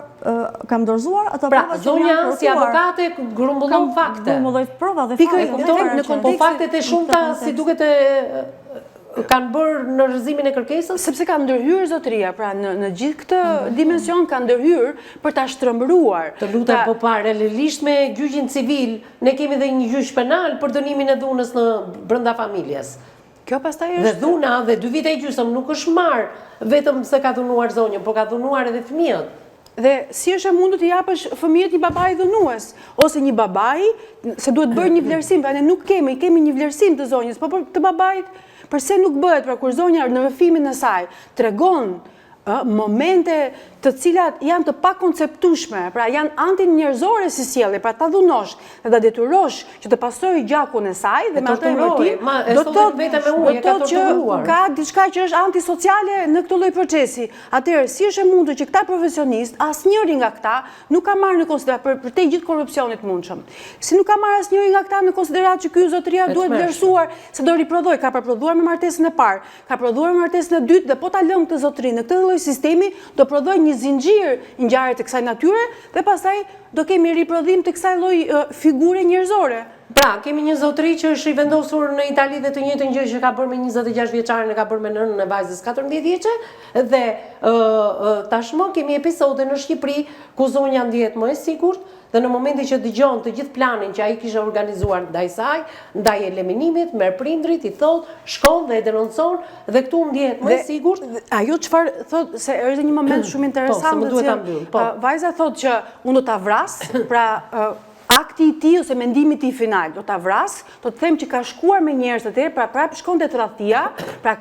kam dorëzuar ato prova që zonja si avokate grumbullon fakte. Grumbulloj prova dhe fakte. Po faktet e shumta si duket kanë bërë në rrëzimin e kërkesës? Sepse kanë ndërhyrë zotëria, pra në gjithë këtë dimension kanë ndërhyrë për ta shtrëmbëruar. Të lutem, po paralelisht me gjyqin civil, ne kemi dhe një gjyq penal për dënimin e dhunës në brenda familjes. Kjo pastaj është... Dhe dhuna dhe 2 vite e gjysmë nuk është marrë vetëm se ka dhunuar zonjën, por ka dhunuar edhe fëmijët. Dhe si është e mundur të japësh fëmijët një babai dhunues, ose një babai, se duhet bërë një vlerësim, pra ne nuk kemi një vlerësim të zonjës, po të babait, përse nuk bëhet, pra kur zonja në rrëfimin e saj tregon momente të cilat janë të pakonceptueshme, pra janë antinjerëzore si sjellje, pra ta dhunosh dhe ta detyrosh që të pasojë gjakun e saj dhe me atë motiv, do të thotë që ka diçka që është antisociale në këtë lloj procesi. Atëherë, si është e mundur që këta profesionistë, asnjëri nga këta nuk ka marrë në konsiderat për te gjithë korrupsionit mundshëm. Si nuk ka marrë asnjëri nga këta në konsiderat që ky zotëria duhet vlerësuar se do riprodhoj, ka përprodhuar me martesën e parë, ka prodhuar me martesën e dytë dhe po ta lëmë këtë zotëri në këtë lloj sistemi, do prodhoj një zinxhir ngjarje të kësaj natyre dhe pastaj do kemi riprodhim të kësaj lloj figure njerëzore. Pra, kemi një zotëri që është i vendosur në Itali dhe të njëjtën gjë që ka bërë me 26 vjeçaren e ka bërë me nënën e vajzës 14 vjeçe dhe tashmë kemi episode në Shqipëri ku zonja ndihet më e sigurt dhe në momentin që dëgjon të gjithë planin që ai kishte organizuar ndaj saj, ndaj eliminimit, merr prindrit, i thot, shkon dhe e denoncon dhe këtu ndihet më e sigurt. Ajo çfarë thot se është një moment shumë interesant, vajza thot që unë do ta vras, pra akti i tij ose mendimi i tij final, do ta vras, do të them që ka shkuar me njerëz të tjerë, pra prapë shkon te tradhtia, pra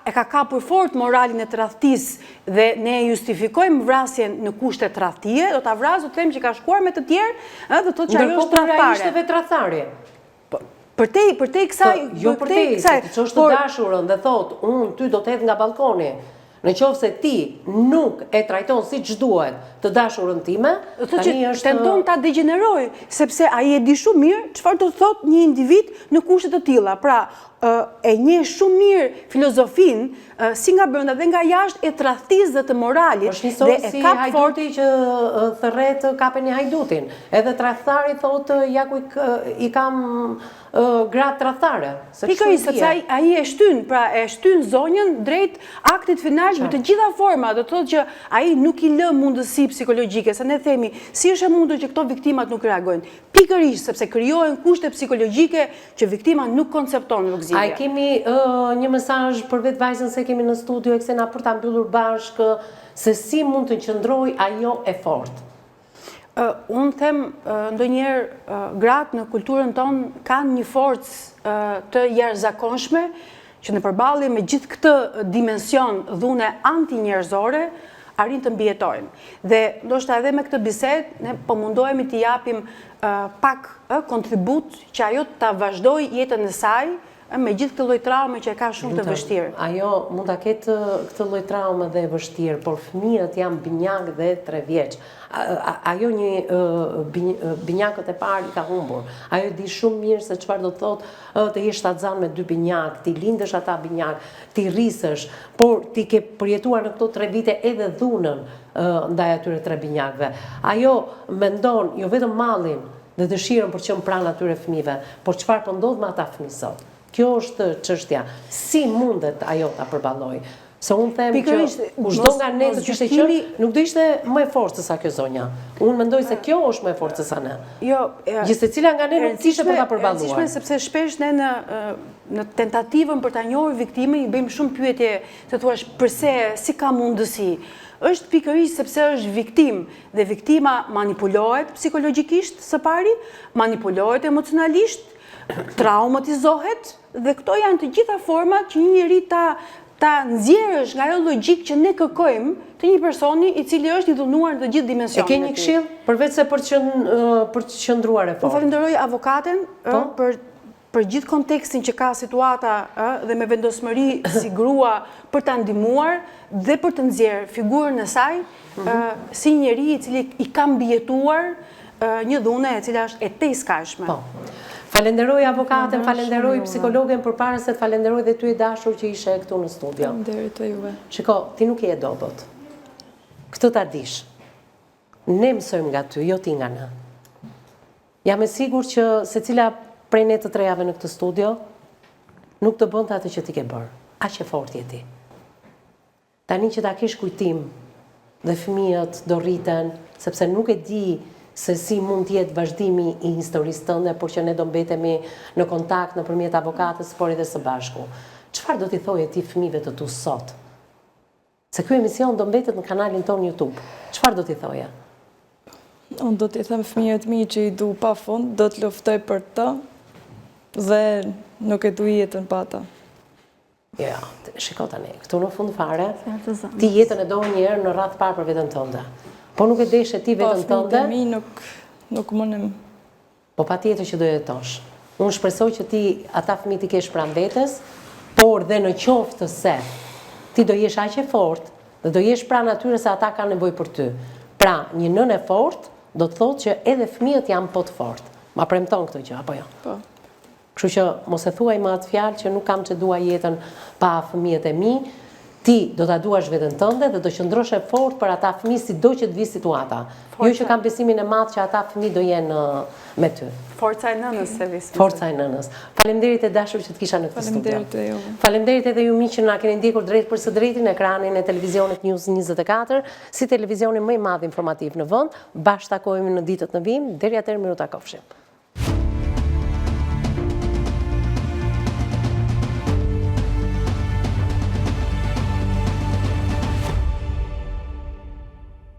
e ka kapur fort moralin e tradhtisë dhe ne justifikojmë vrasjen në kushte tradhtie, do ta vras, do të them që ka shkuar me të tjerë, do thotë që ajo është tradhtare. Ishte vetë tradhtare. Për te kësaj, jo për te kësaj, ti çosh të dashurën dhe thot, unë ty do të hedh nga balkoni. Në qoftë se ti nuk e trajton siç duhet të dashurën time, tani është tenton ta degeneroj, sepse ai e di shumë mirë çfarë do të thotë një individ në kushte të tilla. Pra, e një shumë mirë filozofin, si nga brenda dhe nga jashtë e tradhtisë dhe të moralit. Është njësoj si hajduti që thërret kapen e hajdutin. Edhe tradhtari thotë, ja ku i kam gratë tradhtare. Pikërisht, sepse ai e shtyn zonjën drejt aktit final me të gjitha forma, do të thotë që ai nuk i lë mundësi psikologjike, se ne themi, si është e mundur që këto viktimat nuk reagojnë? Pikërisht, sepse krijohen kushte psikologjike që viktima nuk koncepton rrugëzitje. A kemi një mesazh për vetë vajzën se kemi në studio e Ksena për ta mbyllur bashkë, se si mund të qëndroj ajo e fortë? Unë them ndonjëherë gratë në kulturën tonë kanë një forcë të jashtëzakonshme që në përballje me gjithë këtë dimension dhune anti-njerëzore arrin të mbijetojnë. Dhe ndoshta edhe me këtë bisedë ne po mundohemi të japim pak kontribut që ajo ta vazhdojë jetën e saj me gjithë këtë lloj traume që e ka shumë të vështirë. Ajo mund ta ketë këtë lloj traume dhe e vështirë, por fëmijët janë binjak dhe 3 vjeç. Ajo një binjakët e parë i ka humbur. Ajo di shumë mirë se çfarë do të thotë të jesh shtatzan me 2 binjak, ti lindesh ata binjak, ti rrisësh, por ti ke përjetuar në këto 3 vite edhe dhunën ndaj atyre 3 binjakëve. Ajo mendon jo vetëm mallin dhe dëshirën për të qenë pranë atyre fëmijëve, por çfarë po ndodh me ata fëmijë sot. Kjo është çështja. Si mundet ajo ta përballojë? Se unë them që kushdo nga ne të kishte qenë, nuk do ishte më e fortë se sa kjo zonja. Unë mendoj se kjo është më e fortë se sa ne. Jo, secila nga ne nuk ishte për ta përballuar. Rëndësishme sepse shpesh ne në tentativën për ta njohur viktimën i bëjmë shumë pyetje, të thuash pse, si ka mundësi. Është pikërisht sepse është viktim dhe viktima manipulohet psikologjikisht së pari, manipulohet emocionalisht, traumatizohet dhe këto janë të gjitha format që një njeri ta nxjerrësh nga ajo logjik që ne kërkojmë të një personi i cili është i dhunuar në të gjithë dimensionet. E ke një këshill përveç se për të qëndruar e fortë? Po falenderoj avokaten për gjithë kontekstin që ka situata dhe me vendosmëri si grua për ta ndihmuar dhe për të nxjerrë figurën e saj si njeri i cili i ka mbijetuar një dhunë e cila është e tejskajshme. Falenderoj avokaten, falenderoj psikologen përpara se të falenderoj dhe ty e dashur që ishe këtu në studio. Faleminderit të juve. Shiko, ti nuk je e dobët. Këtë ta dish. Ne mësojmë nga ty, jo ti nga ne. Jam e sigur që secila prej ne të trejave në këtë studio nuk të bënte atë që ti ke bërë. Aq e fortë je ti. Tani që ta kish kujtim dhe fëmijët do rriten, sepse nuk e di se si mund t'jetë vazhdimi i historisë tënde, por që ne do mbetemi në kontakt nëpërmjet avokatës, por edhe së bashku. Çfarë do t'i thoje ti fëmijëve të tu sot? Se ky emision do mbetet në kanalin ton YouTube. Çfarë do t'i thoje? Unë do t'i them fëmijët mi që i du pa fund, do të luftoj për ta dhe nuk e du jetën pa ta. Jo, shiko tani, këtu në fund fare, ti jetën e do njëherë në radhë parë për veten tënde. Po nuk e deshe ti vetën tënde? Pa fëmijët e mi nuk mundem. Po pa tjetër që do jetosh. Unë shpresoj që ti ata fëmijë ti kesh pranë vetes, por dhe në qoftë se ti do jesh aq e fortë dhe do jesh pranë atyre se ata kanë nevojë për ty. Pra, një nënë e fortë do të thotë që edhe fëmijët janë po të fortë. Ma premton këtë gjë apo jo? Po. Kështu që mos e thuaj më atë fjalë që nuk kam që dua jetën pa fëmijët e mi. Ti do ta duash veten tënde dhe do qëndrosh e fortë për ata fëmijë sido që të vi situata. Jo që kam besimin e madh që ata fëmijë do jenë me ty. Forca e nënës se vis. Forca e nënës. Faleminderit e dashur që të kisha në këtë studio. Faleminderit e juve. Faleminderit edhe ju miq që na keni ndjekur drejt për së drejti në ekranin e televizionit News 24, si televizioni më i madh informativ në vend. Bashkë takohemi në ditët në vim. Deri atëherë miru takofshim.